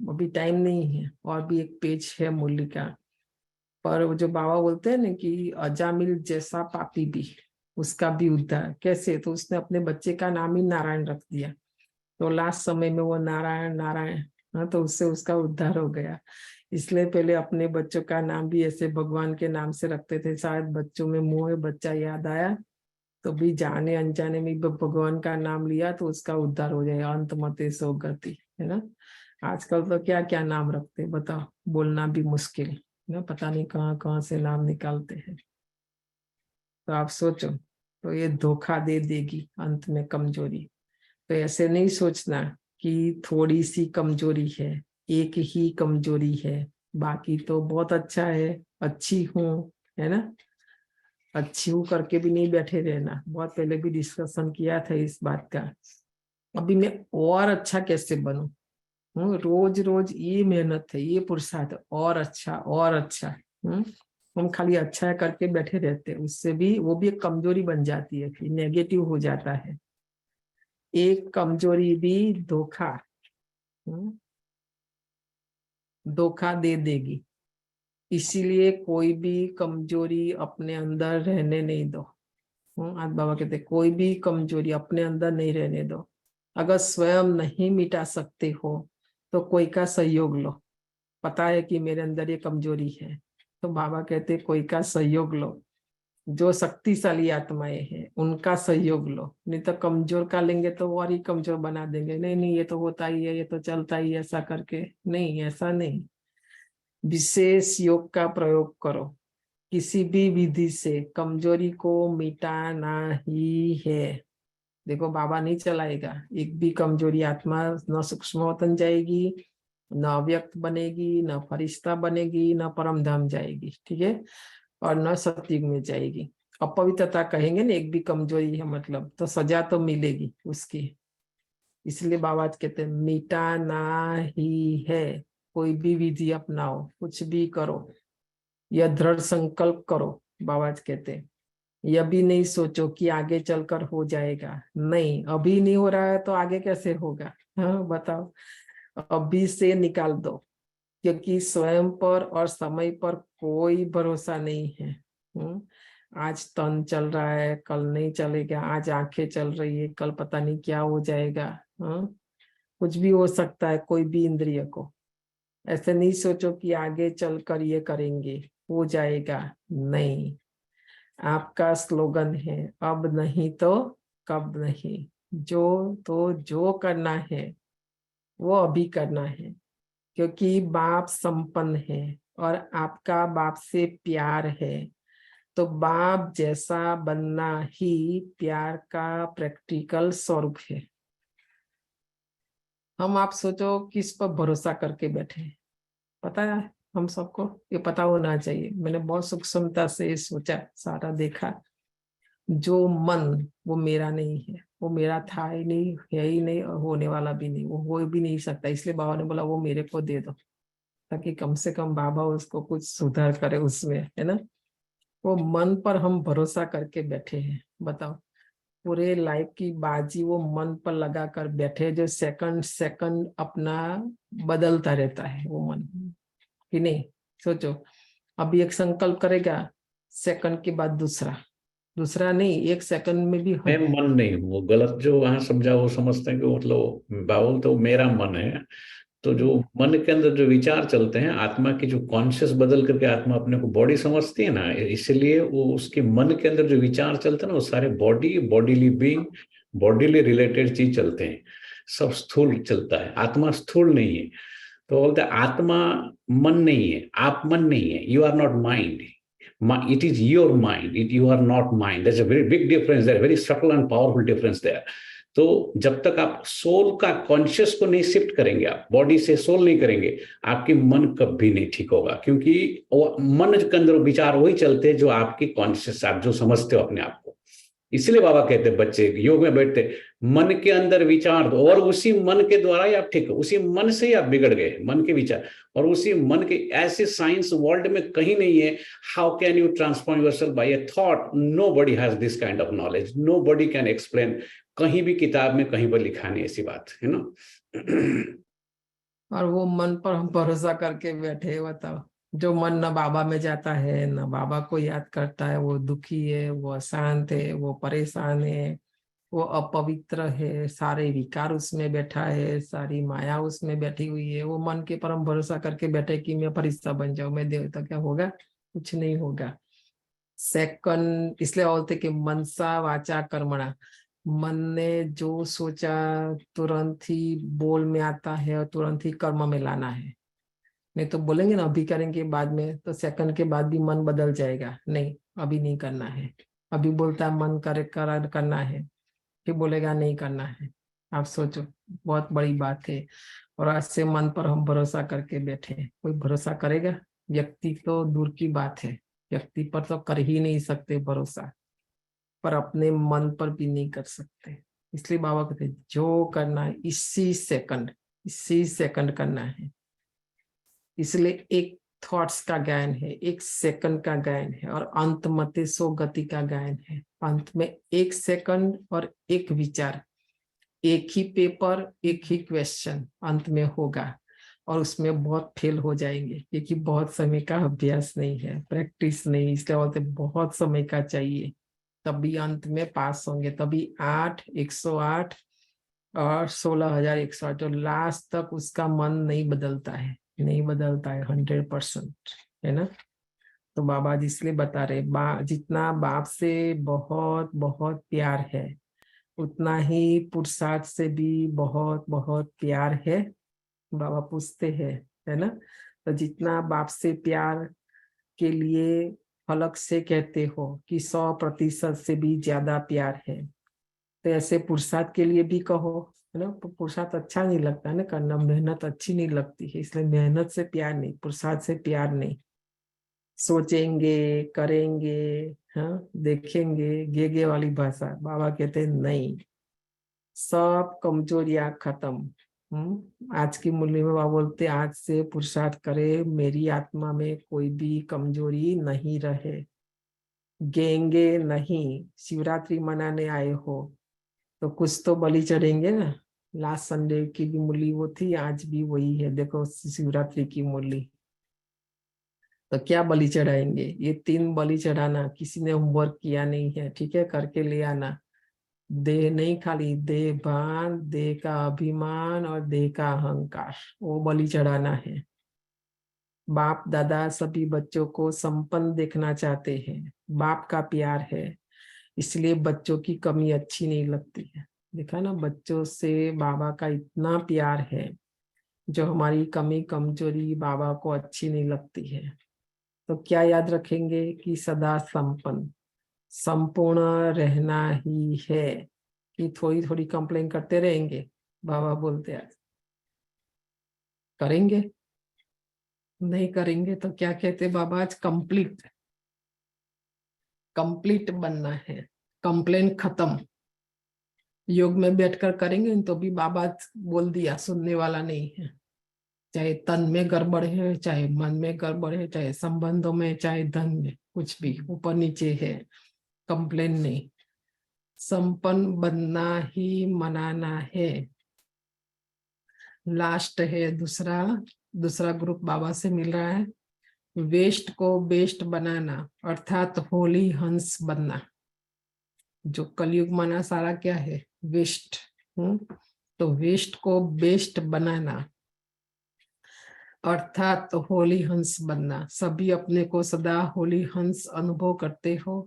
अभी टाइम नहीं है और भी एक पेज है मुरली का, पर वो जो बाबा बोलते हैं ना कि अजामिल जैसा पापी भी उसका भी उद्धार कैसे, तो उसने अपने बच्चे का नाम ही नारायण रख दिया तो लास्ट समय में वो नारायण नारायण, हाँ, तो उससे उसका उद्धार हो गया। इसलिए पहले अपने बच्चों का नाम भी ऐसे भगवान के नाम से रखते थे, शायद बच्चों में मुंह बच्चा याद आया तो भी जाने अनजाने में भगवान का नाम लिया तो उसका उद्धार हो जाएगा। अंत मते सो गति, है ना। आजकल तो क्या क्या नाम रखते हैं बताओ, बोलना भी मुश्किल है ना, पता नहीं कहाँ कहाँ से नाम निकालते हैं। तो आप सोचो, तो ये धोखा दे देगी अंत में कमजोरी। तो ऐसे नहीं सोचना कि थोड़ी सी कमजोरी है, एक ही कमजोरी है, बाकी तो बहुत अच्छा है, अच्छी हूँ, है ना। अच्छी हूँ करके भी नहीं बैठे रहना। बहुत पहले भी डिस्कशन किया था इस बात का। अभी मैं और अच्छा कैसे बनूं, रोज रोज ये मेहनत है, ये पुरुषार्थ, और अच्छा और अच्छा। हम खाली अच्छा है करके बैठे रहते हैं, उससे भी वो भी एक कमजोरी बन जाती है, फिर नेगेटिव हो जाता है। एक कमजोरी भी धोखा धोखा दे देगी। इसीलिए कोई भी कमजोरी अपने अंदर रहने नहीं दो। आज बाबा कहते कोई भी कमजोरी अपने अंदर नहीं रहने दो। अगर स्वयं नहीं मिटा सकते हो तो कोई का सहयोग लो। पता है कि मेरे अंदर ये कमजोरी है तो बाबा कहते कोई का सहयोग लो। जो शक्तिशाली आत्माएं हैं उनका सहयोग लो, नहीं तो कमजोर का लेंगे तो और ही कमजोर बना देंगे। नहीं नहीं ये तो होता ही है, ये तो चलता ही है, ऐसा करके नहीं, ऐसा नहीं। विशेष योग का प्रयोग करो, किसी भी विधि से कमजोरी को मिटाना ही है। देखो बाबा नहीं चलाएगा एक भी कमजोरी, आत्मा न सूक्ष्म वतन जाएगी, न अव्यक्त बनेगी, न फरिश्ता बनेगी, न परम धाम जाएगी, ठीक है, और न सतयुग में जाएगी। अपवित्रता कहेंगे ना एक भी कमजोरी है मतलब, तो सजा तो मिलेगी उसकी। इसलिए बाबा कहते हैं मिटाना ही है। कोई भी विधि अपनाओ, कुछ भी करो, यह दृढ़ संकल्प करो। बाबा कहते हैं यह भी नहीं सोचो कि आगे चलकर हो जाएगा। नहीं, अभी नहीं हो रहा है तो आगे कैसे होगा, हाँ बताओ। अभी से निकाल दो, क्योंकि स्वयं पर और समय पर कोई भरोसा नहीं है। आज तन चल रहा है, कल नहीं चलेगा। आज आंखें चल रही है, कल पता नहीं क्या हो जाएगा। कुछ भी हो सकता है कोई भी इंद्रिय को। ऐसे नहीं सोचो कि आगे चलकर ये करेंगे, हो जाएगा। नहीं, आपका स्लोगन है अब नहीं तो कब नहीं। जो करना है वो अभी करना है, क्योंकि बाप संपन्न है और आपका बाप से प्यार है। तो बाप जैसा बनना ही प्यार का प्रैक्टिकल स्वरूप है। हम आप सोचो किस पर भरोसा करके बैठे हैं, पता है हम सबको ये पता होना चाहिए। मैंने बहुत सूक्ष्मता से सोचा, सारा देखा। जो मन वो मेरा नहीं है, वो मेरा था ही नहीं, है ही नहीं, और होने वाला भी नहीं, वो हो भी नहीं सकता। इसलिए बाबा ने बोला वो मेरे को दे दो, ताकि कम से कम बाबा उसको कुछ सुधार करे उसमें, है ना। वो मन पर हम भरोसा करके बैठे हैं। बताओ, पूरे लाइफ की बाजी वो मन पर लगा कर बैठे, जो सेकंड सेकंड अपना बदलता रहता है वो मन, कि नहीं। सोचो अभी एक संकल्प करेगा, सेकंड के बाद दूसरा, दूसरा नहीं, 1 सेकंड में भी मैं मन नहीं हूँ, वो गलत जो वहां समझा, वो समझते हैं कि मतलब बाबू तो मेरा मन है। तो जो मन के अंदर जो विचार चलते हैं, आत्मा की जो कॉन्शियस बदल करके आत्मा अपने को बॉडी समझती है ना, इसलिए वो उसके मन के अंदर जो विचार चलते हैं ना, वो सारे बॉडीली बीइंग, बॉडीली रिलेटेड चीज चलते हैं, सब स्थूल चलता है, आत्मा स्थूल नहीं है। तो बोलते हैं आत्मा मन नहीं है, आप मन नहीं है, you are not mind, it is your mind, you are not mind. There's a very big difference there, very subtle and powerful difference there. तो जब तक आप सोल का कॉन्शियस को नहीं शिफ्ट करेंगे, आप बॉडी से सोल नहीं करेंगे, आपकी मन कभी नहीं ठीक होगा, क्योंकि मन के अंदर विचार वही चलते हैं जो आपकी कॉन्शियस, आप जो समझते हो अपने आप को। इसलिए बाबा कहते हैं बच्चे योग में बैठते, मन के अंदर विचार दो और उसी मन के द्वारा ही आप ठीक हो, उसी मन से ही आप बिगड़ गए, मन के विचार और उसी मन के। ऐसे साइंस वर्ल्ड में कहीं नहीं है, how can you transform yourself by a thought, nobody has this kind of knowledge, nobody can explain, कहीं भी किताब में कहीं पर लिखा नहीं ऐसी बात है ना। और वो मन पर हम भरोसा करके बैठे, बताओ, जो मन न बाबा में जाता है न बाबा को याद करता है, वो दुखी है, वो अशांत है, वो परेशान है, वो अपवित्र है, सारे विकार उसमें बैठा है, सारी माया उसमें बैठी हुई है। वो मन के पर हम भरोसा करके बैठे कि मैं फरिश्ता बन जाऊं, मैं देवता, क्या होगा? कुछ नहीं होगा। सेकंड, इसलिए बोलते कि मनसा वाचा कर्मणा, मन ने जो सोचा तुरंत ही बोल में आता है और तुरंत ही कर्म में लाना है। नहीं तो बोलेंगे ना अभी करेंगे बाद में, तो सेकंड के बाद भी मन बदल जाएगा, नहीं अभी नहीं करना है। अभी बोलता है मन करना है, फिर बोलेगा नहीं करना है। आप सोचो, बहुत बड़ी बात है। और आज से मन पर हम भरोसा करके बैठे, कोई भरोसा करेगा? व्यक्ति तो दूर की बात है, व्यक्ति पर तो कर ही नहीं सकते भरोसा, पर अपने मन पर भी नहीं कर सकते। इसलिए बाबा कहते जो करना है इसी सेकंड करना है। इसलिए एक थॉट्स का गायन है, 1 सेकंड का गायन है, और अंत मते सो गति का गायन है। अंत में 1 सेकंड और 1 विचार, एक ही पेपर, एक ही क्वेश्चन अंत में होगा, और उसमें बहुत फेल हो जाएंगे, क्योंकि बहुत समय का अभ्यास नहीं है, प्रैक्टिस नहीं। इसलिए बोलते बहुत समय का चाहिए, तभी अंत में पास होंगे। तभी 8, 108 और 16,108, जो लास्ट तक उसका मन नहीं बदलता है, 100%, है ना। तो बाबा जी इसलिए बता रहे, जितना बाप से बहुत बहुत प्यार है, उतना ही पुरुषार्थ से भी बहुत बहुत प्यार है। बाबा पूछते हैं, है ना, तो जितना बाप से प्यार के लिए फलक से कहते हो कि 100% से भी ज्यादा प्यार है, तो ऐसे पुरुषार्थ के लिए भी कहो, है ना। पुरुषार्थ अच्छा नहीं लगता है ना करना, मेहनत अच्छी नहीं लगती है, इसलिए मेहनत से प्यार नहीं, पुरुषार्थ से प्यार नहीं। सोचेंगे, करेंगे, हाँ, देखेंगे, गेगे वाली भाषा। बाबा कहते हैं नहीं, सब कमजोरियां खत्म। आज की मुरली में बाबा बोलते आज से पुरुषार्थ करे, मेरी आत्मा में कोई भी कमजोरी नहीं रहे। गेंगे नहीं, शिवरात्रि मनाने आए हो तो कुछ तो बलि चढ़ेंगे ना। लास्ट संडे की भी मुरली वो थी, आज भी वही है। देखो शिवरात्रि की मुरली, तो क्या बलि चढ़ाएंगे? ये 3 बलि चढ़ाना। किसी ने होमवर्क किया नहीं है, ठीक है, करके ले आना। देह नहीं, खाली देह भान, देह का अभिमान और देह का अहंकार, वो बलि चढ़ाना है। बाप दादा सभी बच्चों को संपन्न देखना चाहते हैं, बाप का प्यार है, इसलिए बच्चों की कमी अच्छी नहीं लगती है। देखा ना, बच्चों से बाबा का इतना प्यार है, जो हमारी कमी कमजोरी बाबा को अच्छी नहीं लगती है। तो क्या याद रखेंगे कि सदा संपूर्ण रहना ही है, कि थोड़ी थोड़ी कंप्लेन करते रहेंगे? बाबा बोलते आज करेंगे, नहीं करेंगे तो क्या कहते बाबा? आज कंप्लीट बनना है, कंप्लेन खत्म। योग में बैठकर करेंगे तो भी बाबा बोल दिया, सुनने वाला नहीं है। चाहे तन में गड़बड़ है, चाहे मन में गड़बड़ है, चाहे संबंधों में, चाहे धन में, कुछ भी ऊपर नीचे है, कंप्लेन नहीं। संपन्न बनना ही मनाना है। लास्ट है दूसरा ग्रुप बाबा से मिल रहा है। वेस्ट को बेस्ट बनाना अर्थात होली हंस बनना। जो कलयुग माना सारा क्या है, वेस्ट। तो वेस्ट को बेस्ट बनाना अर्थात होली हंस बनना। सभी अपने को सदा होली हंस अनुभव करते हो।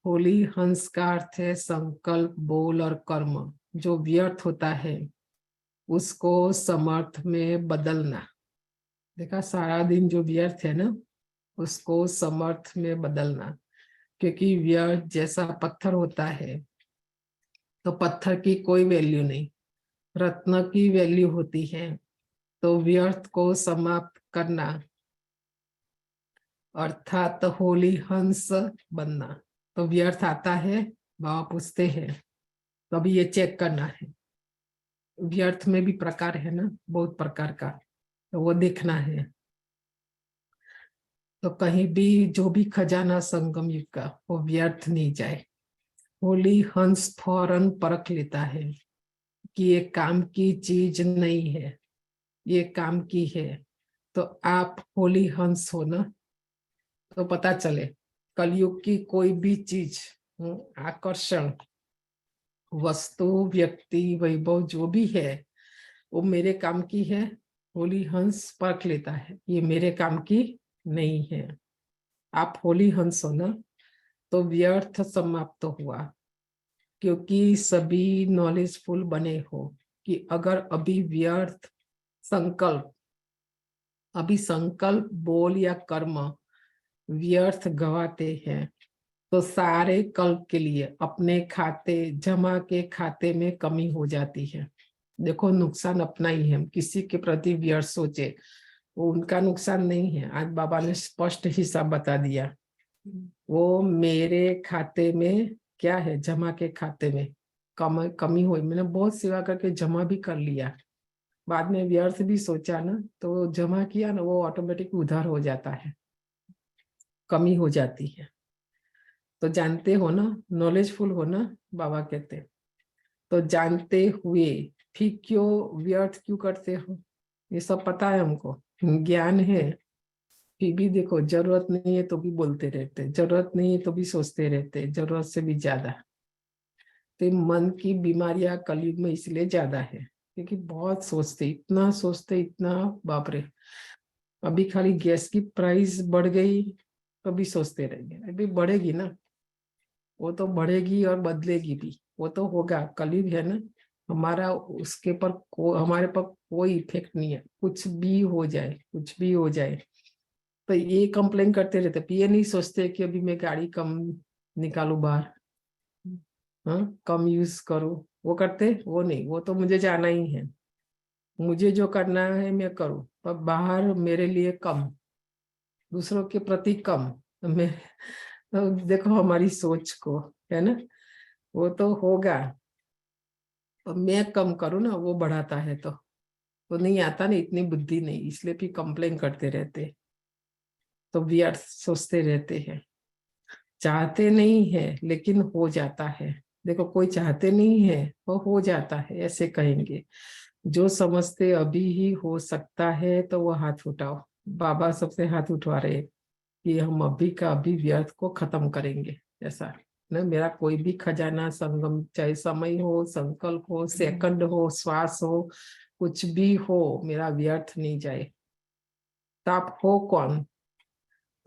होली हंस का अर्थ है संकल्प, बोल और कर्म। जो व्यर्थ होता है उसको समर्थ में बदलना। देखा, सारा दिन जो व्यर्थ है ना उसको समर्थ में बदलना। क्योंकि व्यर्थ जैसा पत्थर होता है तो पत्थर की कोई वैल्यू नहीं, रत्न की वैल्यू होती है। तो व्यर्थ को समाप्त करना अर्थात होली हंस बनना। तो व्यर्थ आता है, बाबा पूछते हैं, तो अभी ये चेक करना है। व्यर्थ में भी प्रकार है ना, बहुत प्रकार का, तो वो देखना है। तो कहीं भी जो भी खजाना संगम युग का वो व्यर्थ नहीं जाए। होली हंस फौरन परख लेता है कि ये काम की चीज नहीं है, ये काम की है। तो आप होली हंस हो ना, तो पता चले कलयुग की कोई भी चीज, आकर्षण, वस्तु, व्यक्ति, वैभव जो भी है वो मेरे काम की है। होली हंस परख लेता है ये मेरे काम की नहीं है। आप होली हंस हो ना, तो व्यर्थ समाप्त हुआ। क्योंकि सभी नॉलेजफुल बने हो कि अगर अभी व्यर्थ संकल्प, अभी संकल्प, बोल या कर्म व्यर्थ गवाते हैं तो सारे कल्प के लिए अपने खाते, जमा के खाते में कमी हो जाती है। देखो, नुकसान अपना ही है। किसी के प्रति व्यर्थ सोचे वो उनका नुकसान नहीं है। आज बाबा ने स्पष्ट हिसाब बता दिया। वो मेरे खाते में क्या है, जमा के खाते में कमी हुई। मैंने बहुत सेवा करके जमा भी कर लिया, बाद में व्यर्थ भी सोचा ना, तो जमा किया ना, वो ऑटोमेटिक उधार हो जाता है, कमी हो जाती है। तो जानते हो ना, नॉलेजफुल हो ना, बाबा कहते। तो जानते हुए फिर क्यों व्यर्थ क्यों करते हो, ये सब पता है हमको, ज्ञान है। फिर भी देखो, जरूरत नहीं है तो भी बोलते रहते, जरूरत नहीं है तो भी सोचते रहते, जरूरत से भी ज्यादा। तो मन की बीमारियां कलयुग में इसलिए ज्यादा है क्योंकि बहुत सोचते, इतना सोचते, इतना, बाप रे। अभी खाली गैस की प्राइस बढ़ गई तो भी सोचते रहेंगे, अभी बढ़ेगी ना, वो तो बढ़ेगी और बदलेगी भी, वो तो होगा, कलयुग है ना। हमारा उसके पर हमारे पर कोई इफेक्ट नहीं है, कुछ भी हो जाए, कुछ भी हो जाए। तो ये कंप्लेन करते रहते, ये नहीं सोचते कि अभी मैं गाड़ी कम निकालू बाहर, हाँ, कम यूज करूँ। वो करते, वो नहीं, वो तो मुझे जाना ही है, मुझे जो करना है मैं करूँ, पर बाहर मेरे लिए कम, दूसरों के प्रति कम। मैं तो देखो हमारी सोच को, है ना, वो तो होगा। और मैं कम करूँ ना, वो बढ़ाता है तो नहीं आता ना, इतनी बुद्धि नहीं, इसलिए भी कंप्लेन करते रहते। तो व्यर्थ सोचते रहते हैं, चाहते नहीं है लेकिन हो जाता है। देखो, कोई चाहते नहीं है वो हो जाता है, ऐसे कहेंगे। जो समझते अभी ही हो सकता है तो वो हाथ उठाओ। बाबा सबसे हाथ उठवा रहे कि हम अभी का अभी व्यर्थ को खत्म करेंगे। ऐसा ना, मेरा कोई भी खजाना संगम, चाहे समय हो, संकल्प हो, सेकंड हो, श्वास हो, कुछ भी हो, मेरा व्यर्थ नहीं जाए। तो आप हो कौन?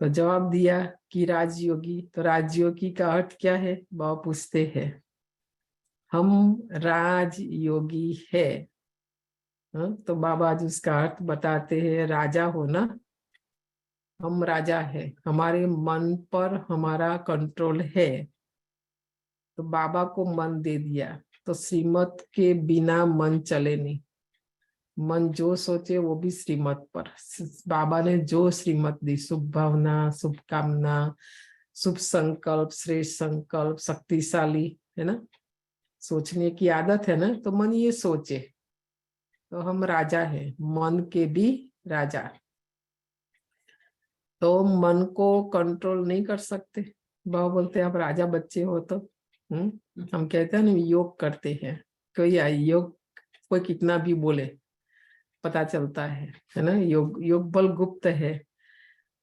तो जवाब दिया कि राजयोगी। तो राजयोगी का अर्थ क्या है, बाबा पूछते हैं। हम राजयोगी है। तो बाबा आज उसका अर्थ बताते हैं, राजा हो ना, हम राजा है, हमारे मन पर हमारा कंट्रोल है। तो बाबा को मन दे दिया तो श्रीमत के बिना मन चले नहीं। मन जो सोचे वो भी श्रीमत पर। बाबा ने जो श्रीमत दी, शुभ भावना, शुभ कामना, शुभ संकल्प, श्रेष्ठ संकल्प, शक्तिशाली, है ना, सोचने की आदत है ना, तो मन ये सोचे। तो हम राजा हैं, मन के भी राजा। तो मन को कंट्रोल नहीं कर सकते। बाबा बोलते आप राजा बच्चे हो तो हम कहते हैं ना, योग करते हैं, कोई योग, कोई कितना भी बोले पता चलता है ना, योग बल गुप्त है।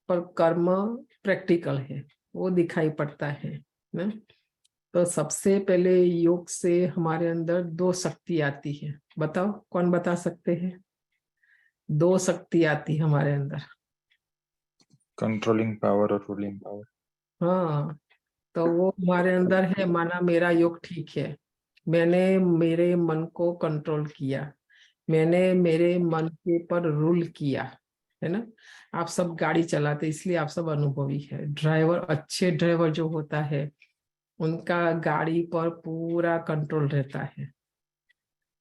पर कर्म प्रैक्टिकल है, वो दिखाई पड़ता है ना। तो सबसे पहले योग से हमारे अंदर 2 शक्ति आती है। बताओ, कौन बता सकते हैं? 2 शक्ति आती है हमारे अंदर। कंट्रोलिंग पावर और रूलिंग पावर। हाँ, तो वो हमारे अंदर है। माना मेरा योग ठीक है, मैंने मेरे मन को कंट्रोल किया, मैंने मेरे मन के पर रूल किया, है ना। आप सब गाड़ी चलाते, इसलिए आप सब अनुभवी है। ड्राइवर, अच्छे ड्राइवर जो होता है उनका गाड़ी पर पूरा कंट्रोल रहता है,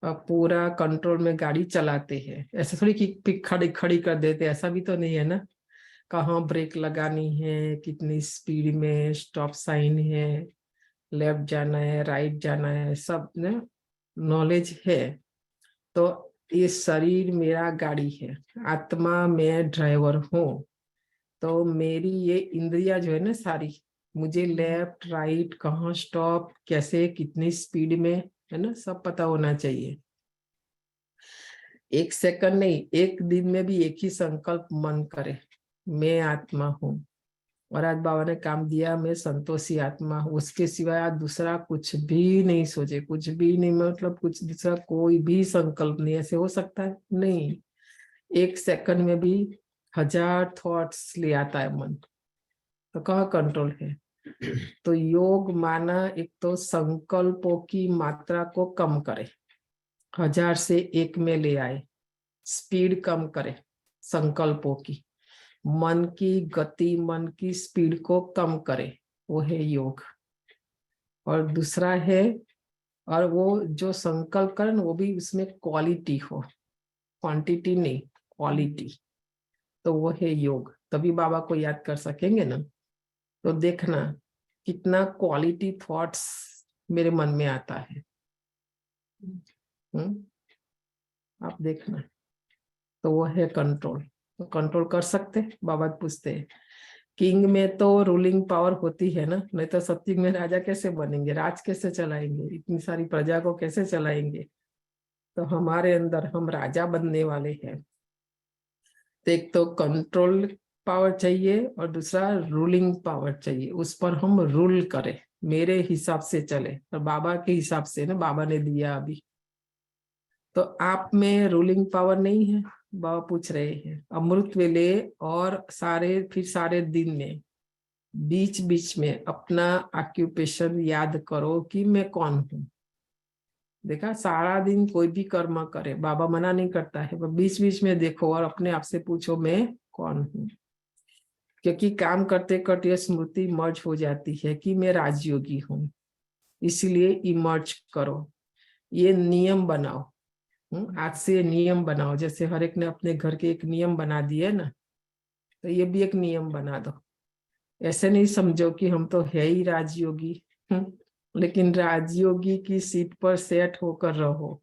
और पूरा कंट्रोल में गाड़ी चलाते हैं। ऐसा थोड़ी कि खड़ी खड़ी कर देते, ऐसा भी तो नहीं है ना। कहाँ ब्रेक लगानी है, कितनी स्पीड में, स्टॉप साइन है, लेफ्ट जाना है, राइट जाना है, सब ना नॉलेज है। तो ये शरीर मेरा गाड़ी है, आत्मा मैं ड्राइवर हूँ। तो मेरी ये इंद्रिया जो है ना सारी, मुझे लेफ्ट राइट, कहाँ स्टॉप, कैसे, कितनी स्पीड में, है ना, सब पता होना चाहिए। 1 सेकंड नहीं, 1 दिन में भी एक ही संकल्प मन करे, मैं आत्मा हूँ। और आज बाबा ने काम दिया, मैं संतोषी आत्मा हूँ, उसके सिवाय आज दूसरा कुछ भी नहीं सोचे, कुछ भी नहीं, मतलब कुछ दूसरा कोई भी संकल्प नहीं। ऐसे हो सकता है? नहीं। 1 सेकंड में भी 1000 थॉट्स ले आता है मन, तो कहाँ कंट्रोल है? तो योग माना एक तो संकल्पों की मात्रा को कम करे, 1000 से 1 में ले आए, स्पीड कम करे संकल्पों की, मन की गति, मन की स्पीड को कम करे, वो है योग। और दूसरा है, और वो जो संकल्प करे ना, वो भी उसमें क्वालिटी हो, क्वांटिटी नहीं, क्वालिटी, तो वो है योग। तभी बाबा को याद कर सकेंगे ना। तो देखना कितना क्वालिटी थॉट्स मेरे मन में आता है। आप देखना, तो वो है कंट्रोल। तो कंट्रोल कर सकते, बाबा पूछते हैं। किंग में तो रूलिंग पावर होती है ना, नहीं तो सत्युग में राजा कैसे बनेंगे, राज कैसे चलाएंगे, इतनी सारी प्रजा को कैसे चलाएंगे। तो हमारे अंदर हम राजा बनने वाले हैं। तो एक तो कंट्रोल पावर चाहिए और दूसरा रूलिंग पावर चाहिए, उस पर हम रूल करें, मेरे हिसाब से चले, और बाबा के हिसाब से ना, बाबा ने दिया अभी। तो आप में रूलिंग पावर नहीं है, बाबा पूछ रहे हैं। अमृत वेले और सारे दिन में बीच बीच में अपना ऑक्यूपेशन याद करो कि मैं कौन हूँ। देखा, सारा दिन कोई भी कर्म करे, बाबा मना नहीं करता है, पर बीच बीच में देखो और अपने आप से पूछो मैं कौन हूँ। क्योंकि काम करते करते स्मृति मर्ज हो जाती है कि मैं राजयोगी हूँ, इसलिए इमर्ज करो, ये नियम बनाओ। आज से नियम बनाओ, जैसे हर एक ने अपने घर के एक नियम बना दिए ना, तो ये भी एक नियम बना दो। ऐसे नहीं समझो कि हम तो है ही राजयोगी, लेकिन राजयोगी की सीट पर सेट होकर रहो।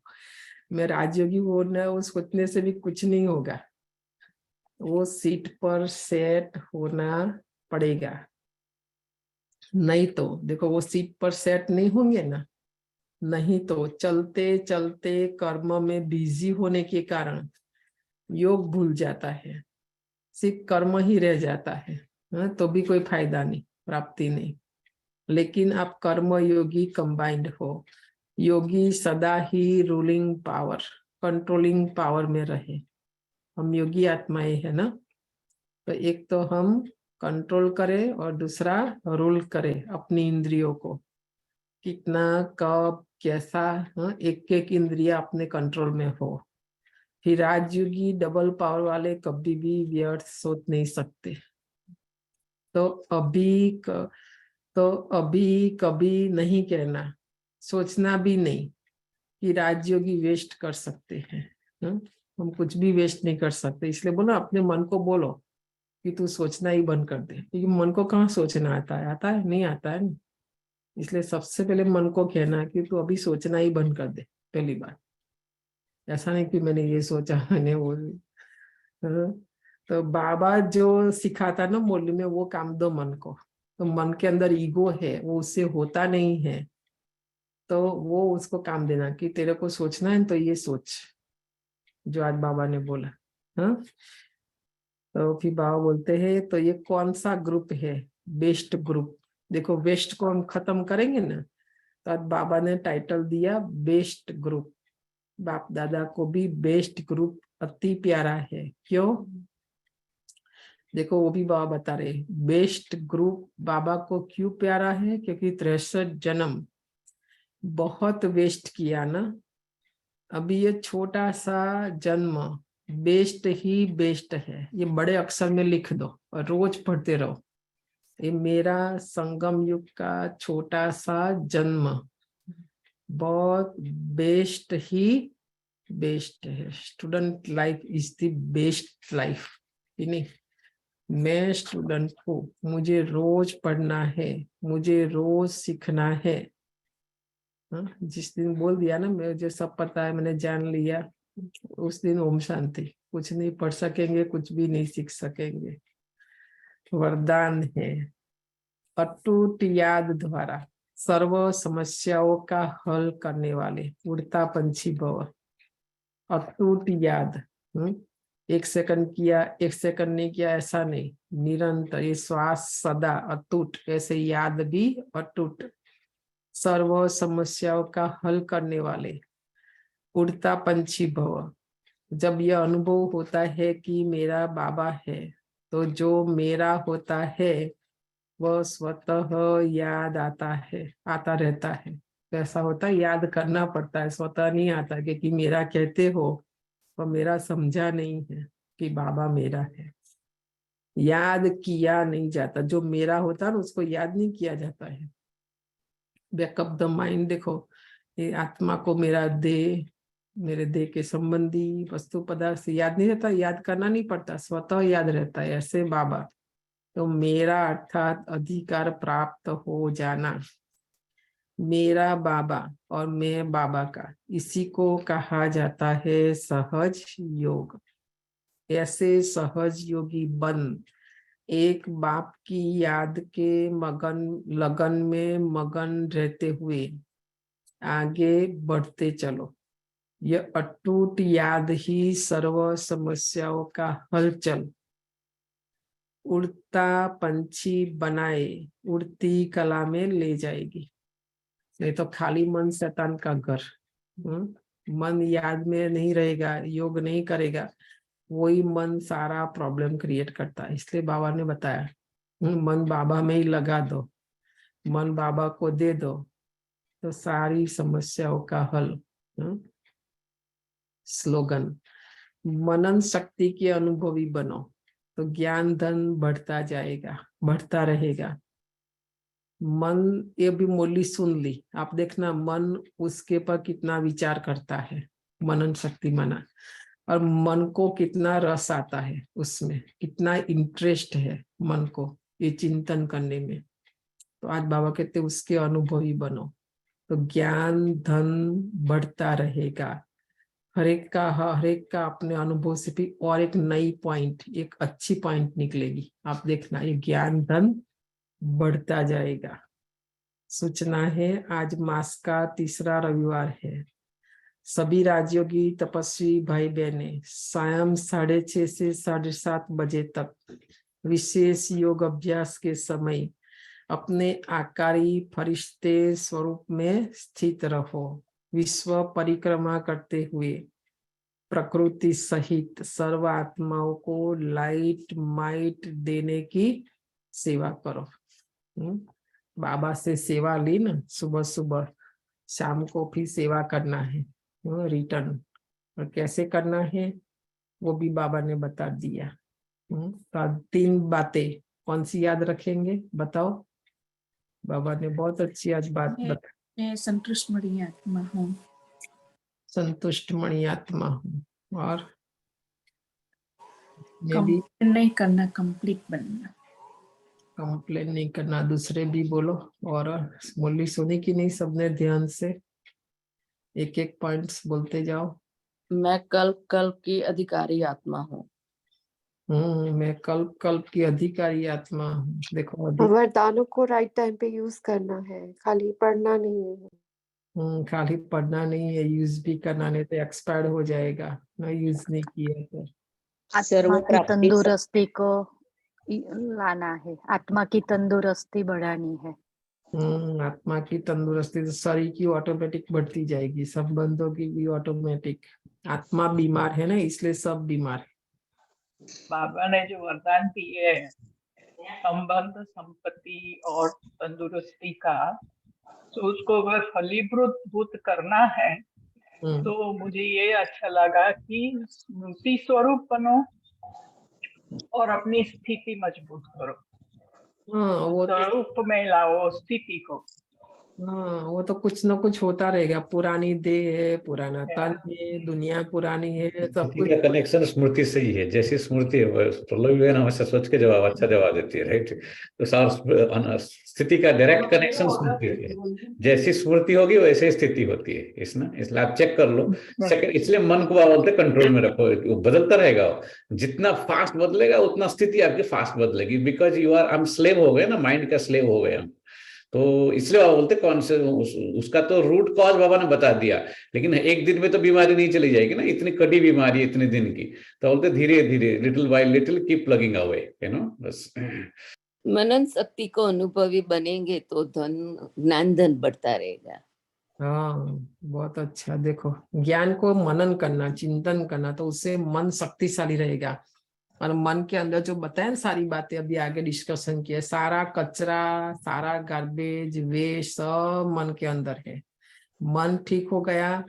मैं राजयोगी होना, वो सोचने से भी कुछ नहीं होगा, वो सीट पर सेट होना पड़ेगा। नहीं तो देखो, वो सीट पर सेट नहीं होंगे ना, नहीं तो चलते चलते कर्म में बिजी होने के कारण योग भूल जाता है, सिर्फ कर्म ही रह जाता है। तो भी कोई फायदा नहीं, प्राप्ति नहीं। लेकिन आप कर्म योगी कंबाइंड हो, योगी सदा ही रूलिंग पावर, कंट्रोलिंग पावर में रहे। हम योगी आत्माएं है ना। तो एक तो हम कंट्रोल करें और दूसरा रूल करें अपनी इंद्रियों को, कितना, कब, कैसा, एक एक इंद्रिया अपने कंट्रोल में हो। फिर राजयोगी डबल पावर वाले कभी भी व्यर्थ सोच नहीं सकते। तो अभी कभी नहीं कहना, सोचना भी नहीं कि राजयोगी वेस्ट कर सकते हैं। हम कुछ भी वेस्ट नहीं कर सकते, इसलिए बोलो अपने मन को बोलो कि तू सोचना ही बंद कर दे, क्योंकि मन को कहाँ सोचना आता है, आता है नहीं, आता है नहीं। इसलिए सबसे पहले मन को कहना है कि तू अभी सोचना ही बंद कर दे, पहली बात। ऐसा नहीं कि मैंने ये सोचा, मैंने वो। तो बाबा जो सिखाता ना मुरली में, वो काम दो मन को। तो मन के अंदर ईगो है, वो उससे होता नहीं है, तो वो उसको काम देना कि तेरे को सोचना है तो ये सोच, जो आज बाबा ने बोला। हाँ, तो फिर बाबा बोलते हैं तो ये कौन सा ग्रुप है? Best group. देखो वेस्ट को हम खत्म करेंगे ना, तो आज बाबा ने टाइटल दिया बेस्ट ग्रुप। बाप दादा को भी बेस्ट ग्रुप अति प्यारा है। क्यों? देखो वो भी बाबा बता रहे, बेस्ट ग्रुप बाबा को क्यों प्यारा है? क्योंकि 63 जन्म बहुत वेस्ट किया ना। अभी ये छोटा सा जन्म बेस्ट ही बेस्ट है। ये बड़े अक्षर में लिख दो और रोज पढ़ते रहो। ये मेरा संगम युग का छोटा सा जन्म बहुत बेस्ट ही बेस्ट है। Student life is the best life. नहीं, मैं स्टूडेंट को, मुझे रोज पढ़ना है, मुझे रोज सीखना है। जिस दिन बोल दिया ना मुझे सब पता है, मैंने जान लिया, उस दिन ओम शांति। कुछ नहीं पढ़ सकेंगे, कुछ भी नहीं सीख सकेंगे। वरदान है अटूट याद द्वारा सर्व समस्याओं का हल करने वाले उड़ता पंछी भव। अटूट याद, 1 सेकंड किया 1 सेकंड नहीं किया ऐसा नहीं, निरंतर ये श्वास सदा अटूट, ऐसे याद भी अटूट। सर्व समस्याओं का हल करने वाले उड़ता पंछी भव। जब यह अनुभव होता है कि मेरा बाबा है, तो जो मेरा होता है वह स्वतः याद आता रहता है। कैसा होता है? याद करना पड़ता है, स्वतः नहीं आता। क्योंकि मेरा कहते हो वह मेरा समझा नहीं है कि बाबा मेरा है। याद किया नहीं जाता। जो मेरा होता है ना उसको याद नहीं किया जाता है। Backup the mind. देखो ये आत्मा को मेरा देह, मेरे देह के संबंधी वस्तु पदार्थ से याद नहीं रहता, याद करना नहीं पड़ता, स्वतः याद रहता है। ऐसे बाबा तो मेरा अर्थात अधिकार प्राप्त हो जाना, मेरा बाबा और मैं बाबा का, इसी को कहा जाता है सहज योग। ऐसे सहज योगी बन एक बाप की याद के लगन में मगन रहते हुए आगे बढ़ते चलो। यह अटूट याद ही सर्व समस्याओं का हलचल उड़ता पंछी बनाए उड़ती कला में ले जाएगी। नहीं तो खाली मन शैतान का घर। मन याद में नहीं रहेगा, योग नहीं करेगा, वही मन सारा प्रॉब्लम क्रिएट करता है। इसलिए बाबा ने बताया मन बाबा में ही लगा दो, मन बाबा को दे दो, तो सारी समस्याओं का हल। स्लोगन मनन शक्ति के अनुभवी बनो, तो ज्ञान धन बढ़ता जाएगा, बढ़ता रहेगा। मन, ये भी मुरली सुन ली आप, देखना मन उसके पर कितना विचार करता है, मनन शक्ति मना, और मन को कितना रस आता है, उसमें कितना इंटरेस्ट है मन को ये चिंतन करने में। तो आज बाबा कहते उसके अनुभवी बनो, तो ज्ञान धन बढ़ता रहेगा। हर एक का अपने अनुभव से भी और एक नई पॉइंट, एक अच्छी पॉइंट निकलेगी। आप देखना ये ज्ञान धन बढ़ता जाएगा। सूचना है आज मास का 3रा रविवार है। सभी राजयोगी तपस्वी भाई बहने सायं 6:30 से 7:30 बजे तक विशेष योग अभ्यास के समय अपने आकारी फरिश्ते स्वरूप में स्थित रहो। विश्व परिक्रमा करते हुए प्रकृति सहित सर्व आत्माओं को लाइट माइट देने की सेवा करो। बाबा से सेवा ली ना, सुबह सुबह, शाम को भी सेवा करना है रिटर्न, और कैसे करना है वो भी बाबा ने बता दिया। तो 3 बातें कौन सी याद रखेंगे बताओ? बाबा ने बहुत अच्छी आज बात बताई। मैं संतुष्ट मणि आत्मा हूँ। संतुष्ट मणि आत्मा हूँ। और मैं भी कंप्लेन नहीं करना, कंप्लीट बनना। कंप्लेन नहीं करना। दूसरे भी बोलो। और मुरली सुनी कि नहीं सबने ध्यान से? एक एक पॉइंट्स बोलते जाओ। मैं कल्प कल्प की अधिकारी आत्मा हूँ। मैं कल्प कल्प की अधिकारी आत्मा हूँ। देखो वरदानों को राइट टाइम पे यूज करना है, खाली पढ़ना नहीं है। खाली पढ़ना नहीं है, यूज भी करना, नहीं तो एक्सपायर्ड हो जाएगा ना यूज नहीं किया तो। सर्व आत्मा की प्राप्ति तंदुरुस्ती को लाना है, आत्मा की तंदुरुस्ती बढ़ानी है। आत्मा की तंदुरुस्ती, तो शरीर की ऑटोमेटिक बढ़ती जाएगी, संबंधों की भी ऑटोमेटिक। आत्मा बीमार है ना, इसलिए सब बीमार है। बाबा ने जो वरदान दिए हैं संबंध, संपत्ति और तंदुरुस्ती का, तो उसको अगर फलीभूत करना है तो मुझे ये अच्छा लगा कि स्मृति स्वरूप बनो और अपनी स्थिति मजबूत करो। वो स्वरूप में लाओ स्थिति को। वो तो कुछ न कुछ होता रहेगा। पुरानी देह है, पुराना तन है, दुनिया पुरानी है, सब स्मृति कुछ। का कनेक्शन स्मृति से ही है। जैसी स्मृति है प्रलोभ है ना, हमेशा सोच के जवाब अच्छा जवाब देती है, राइट। तो सार स्थिति का डायरेक्ट कनेक्शन स्मृति से है। जैसी स्मृति होगी वैसे स्थिति होती है इस ना, इसलिए आप चेक कर लो। सेकंड, इसलिए मन को बोलते कंट्रोल में रखो, वो बदलता रहेगा। जितना फास्ट बदलेगा उतना स्थिति आपकी फास्ट बदलेगी, बिकॉज यू आर, हम स्लेव हो गए ना, माइंड का स्लेव हो गए हम। तो इसलिए बाबा बोलते कौन से उसका तो रूट कॉज बाबा ने बता दिया, लेकिन एक दिन में तो बीमारी नहीं चली जाएगी ना, इतनी कड़ी बीमारी है इतने दिन की। तो बोलते धीरे धीरे, little bye little keep plugging away, you know, बस। मनन शक्ति को अनुभवी बनेंगे तो ज्ञान धन बढ़ता रहेगा। हाँ, बहुत अच्छा। देखो, ज्ञान को मनन करना, चिंतन करना, तो उससे मन शक्तिशाली रहेगा। और मन के अंदर जो बताया ना सारी बातें, अभी आगे डिस्कशन किया, सारा कचरा, सारा गार्बेज, वेस्ट सब मन के अंदर है। मन ठीक हो गया,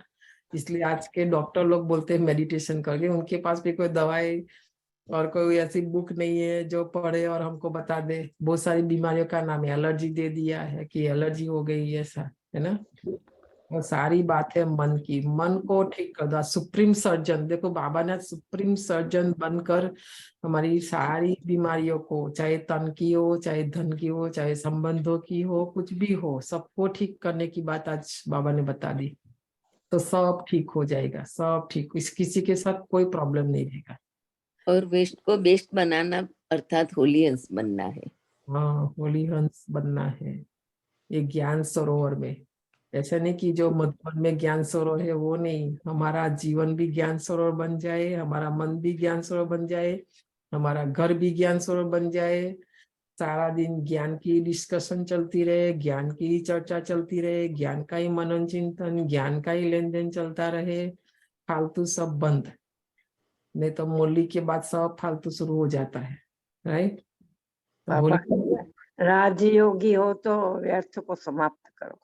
इसलिए आज के डॉक्टर लोग बोलते हैं मेडिटेशन करके। उनके पास भी कोई दवाई और कोई ऐसी बुक नहीं है जो पढ़े और हमको बता दे। बहुत सारी बीमारियों का नाम है, एलर्जी दे दिया है कि एलर्जी हो गई, ऐसा है ना। और सारी बात है मन की। मन को ठीक कर दो। सुप्रीम सर्जन, देखो बाबा ने सुप्रीम सर्जन बनकर हमारी सारी बीमारियों को, चाहे तन की हो, चाहे धन की हो, चाहे संबंधों की हो, कुछ भी हो, सबको ठीक करने की बात आज बाबा ने बता दी। तो सब ठीक हो जाएगा, सब ठीक। किसी के साथ कोई प्रॉब्लम नहीं रहेगा। और वेस्ट को बेस्ट बनाना, अर्थात होली हंस बनना है। हाँ, होली हंस बनना है ये ज्ञान सरोवर में। ऐसा नहीं कि जो मधुबन में ज्ञान सरोवर है वो नहीं, हमारा जीवन भी ज्ञान सरोवर बन जाए, हमारा मन भी ज्ञान सरोवर बन जाए, हमारा घर भी ज्ञान सरोवर बन जाए। सारा दिन ज्ञान की डिस्कशन चलती रहे, ज्ञान की चर्चा चलती रहे, ज्ञान का ही मनन चिंतन, ज्ञान का ही लेन देन चलता रहे। फालतू सब बंद, नहीं तो मुरली के बाद सब फालतू शुरू हो जाता है, राइट। राजयोगी हो तो व्यर्थ को समाप्त करो।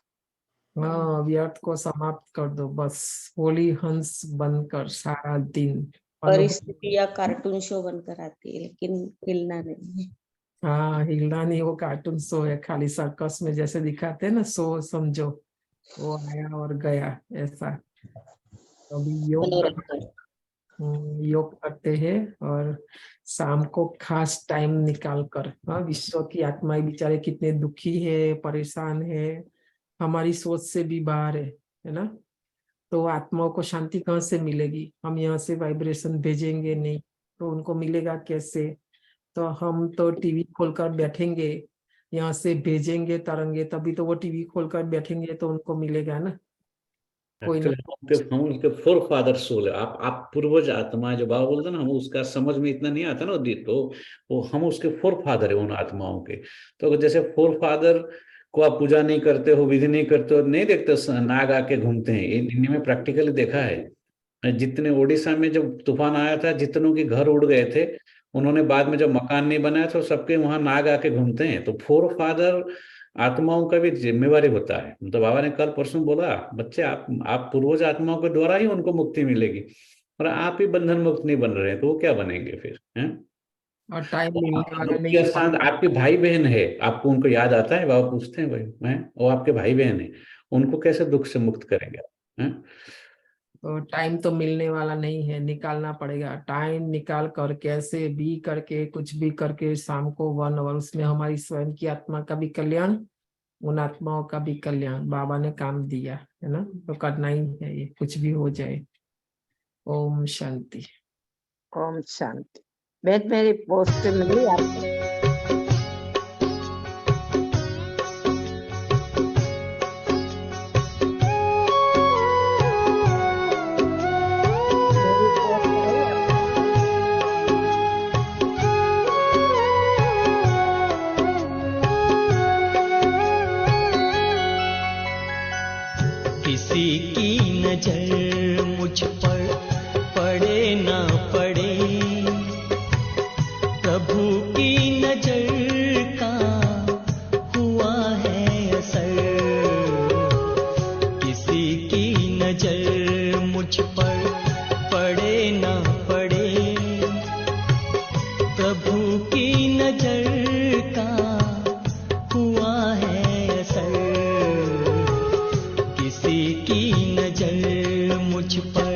हाँ, व्यर्थ को समाप्त कर दो, बस होली हंस बनकर सारा दिन। परिस्थिति या कार्टून शो बनकर आती है, लेकिन हिलना नहीं है। हाँ, हिलना नहीं, वो कार्टून शो है, खाली सर्कस में जैसे दिखाते हैं ना, शो समझो, वो आया और गया, ऐसा। अभी योग करते हैं और शाम को खास टाइम निकाल कर। हाँ, विश्व की आत्माएं बेचारे कितने दुखी है, परेशान है, हमारी सोच से भी बाहर है ना। तो आत्माओं को शांति कहाँ से मिलेगी? हम यहाँ से वाइब्रेशन भेजेंगे नहीं तो उनको मिलेगा कैसे? तो हम तो टीवी खोलकर बैठेंगे, यहाँ से भेजेंगे तरंगे, तभी तो वो टीवी खोलकर बैठेंगे तो उनको मिलेगा ना। कोई ना, हम उनके फोर फादर सोल है। आप पूर्वज आत्मा, जो बाबा बोलते हैं ना, हम उसका समझ में इतना नहीं आता ना, तो वो हम उसके फोर फादर है उन आत्माओं के। तो जैसे फोर फादर को आप पूजा नहीं करते हो, विधि नहीं करते हो, नहीं देखते नाग आके घूमते हैं, इनमें प्रैक्टिकली देखा है। जितने ओडिशा में जब तूफान आया था, जितनों के घर उड़ गए थे, उन्होंने बाद में जब मकान नहीं बनाया तो सबके वहां नाग आके घूमते हैं। तो फोर फादर आत्माओं का भी जिम्मेवारी होता है। तो बाबा ने कल परसों बोला, बच्चे आप पूर्वज आत्माओं के द्वारा ही उनको मुक्ति मिलेगी, और आप ही बंधन मुक्त नहीं बन रहे हैं, तो वो क्या बनेंगे फिर, हैं? और टाइम मिलने वाला नहीं है। आपके भाई बहन है, आपको उनको याद आता है? बाबा पूछते हैं, भाई हैं, वो आपके भाई बहन है, उनको कैसे दुख से मुक्त करेंगे, हैं? तो टाइम तो मिलने वाला नहीं है, निकालना पड़ेगा। टाइम निकाल कर कैसे भी करके, कुछ भी करके, शाम को 1 आवर, उसमें हमारी स्वयं की आत्मा का भी कल्याण, उन आत्माओं का भी कल्याण बाबा ने काम दिया है ना, तो करना ही है ये, कुछ भी हो जाए। ओम शांति। ओम शांति। बेद मेरी पोस्ट मिली आपको? मेरी पोस्ट है आपको? किसी की नजर मुझ पर पड़े ना पड़े, प्रभु की नजर का हुआ है असर। किसी की नजर मुझ पर पड़े ना पड़े, प्रभु की नजर का हुआ है असर। किसी की नजर मुझ पर।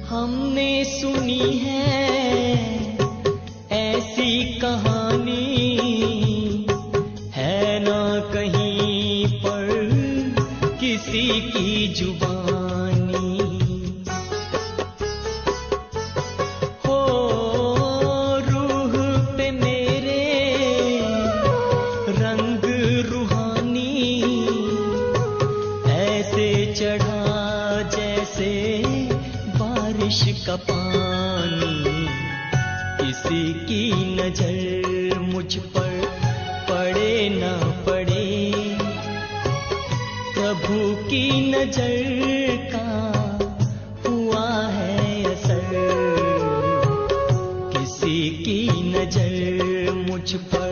हमने सुनी है ऐसी कहानी, है ना कहीं पर किसी की जुबानी। हो रूह पे मेरे रंग रूहानी, ऐसे चढ़ा जैसे बारिश का पानी। किसी की नजर मुझ पर पड़े ना पड़े, प्रभु की नजर का हुआ है असर। किसी की नजर मुझ पर।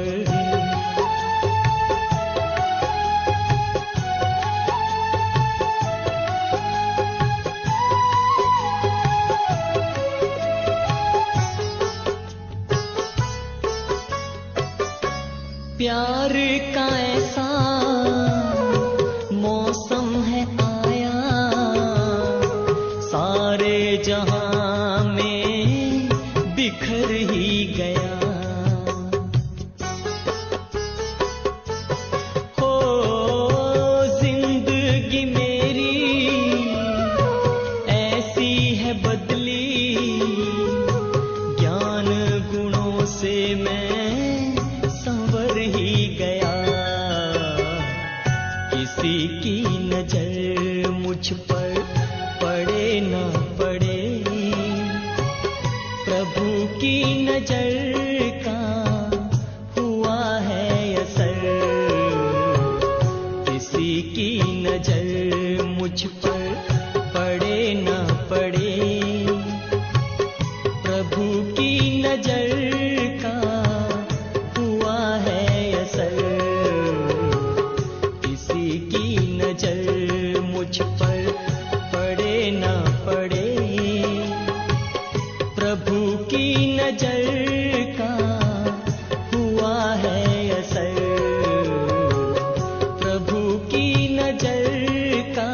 प्यार का ऐसा मौसम है आया, सारे जहां में बिखर ही गया। हो जिंदगी मेरी ऐसी है बदली, ज्ञान गुणों से मैं संवर ही गया। किसी की नजर मुझ पर पड़े ना पड़े, प्रभु की नजर का हुआ है असर। किसी की नजर मुझ पर पड़े ना पड़े, प्रभु की नजर का हुआ है असर। किसी की नजर मुझ पर पड़े ना पड़े, प्रभु की नजर का हुआ है असर। प्रभु की नजर का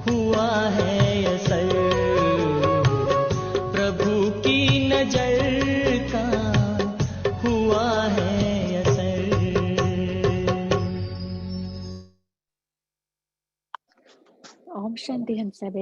हुआ है असर। प्रभु की नजर का हुआ है असर। ओम शांति हम सब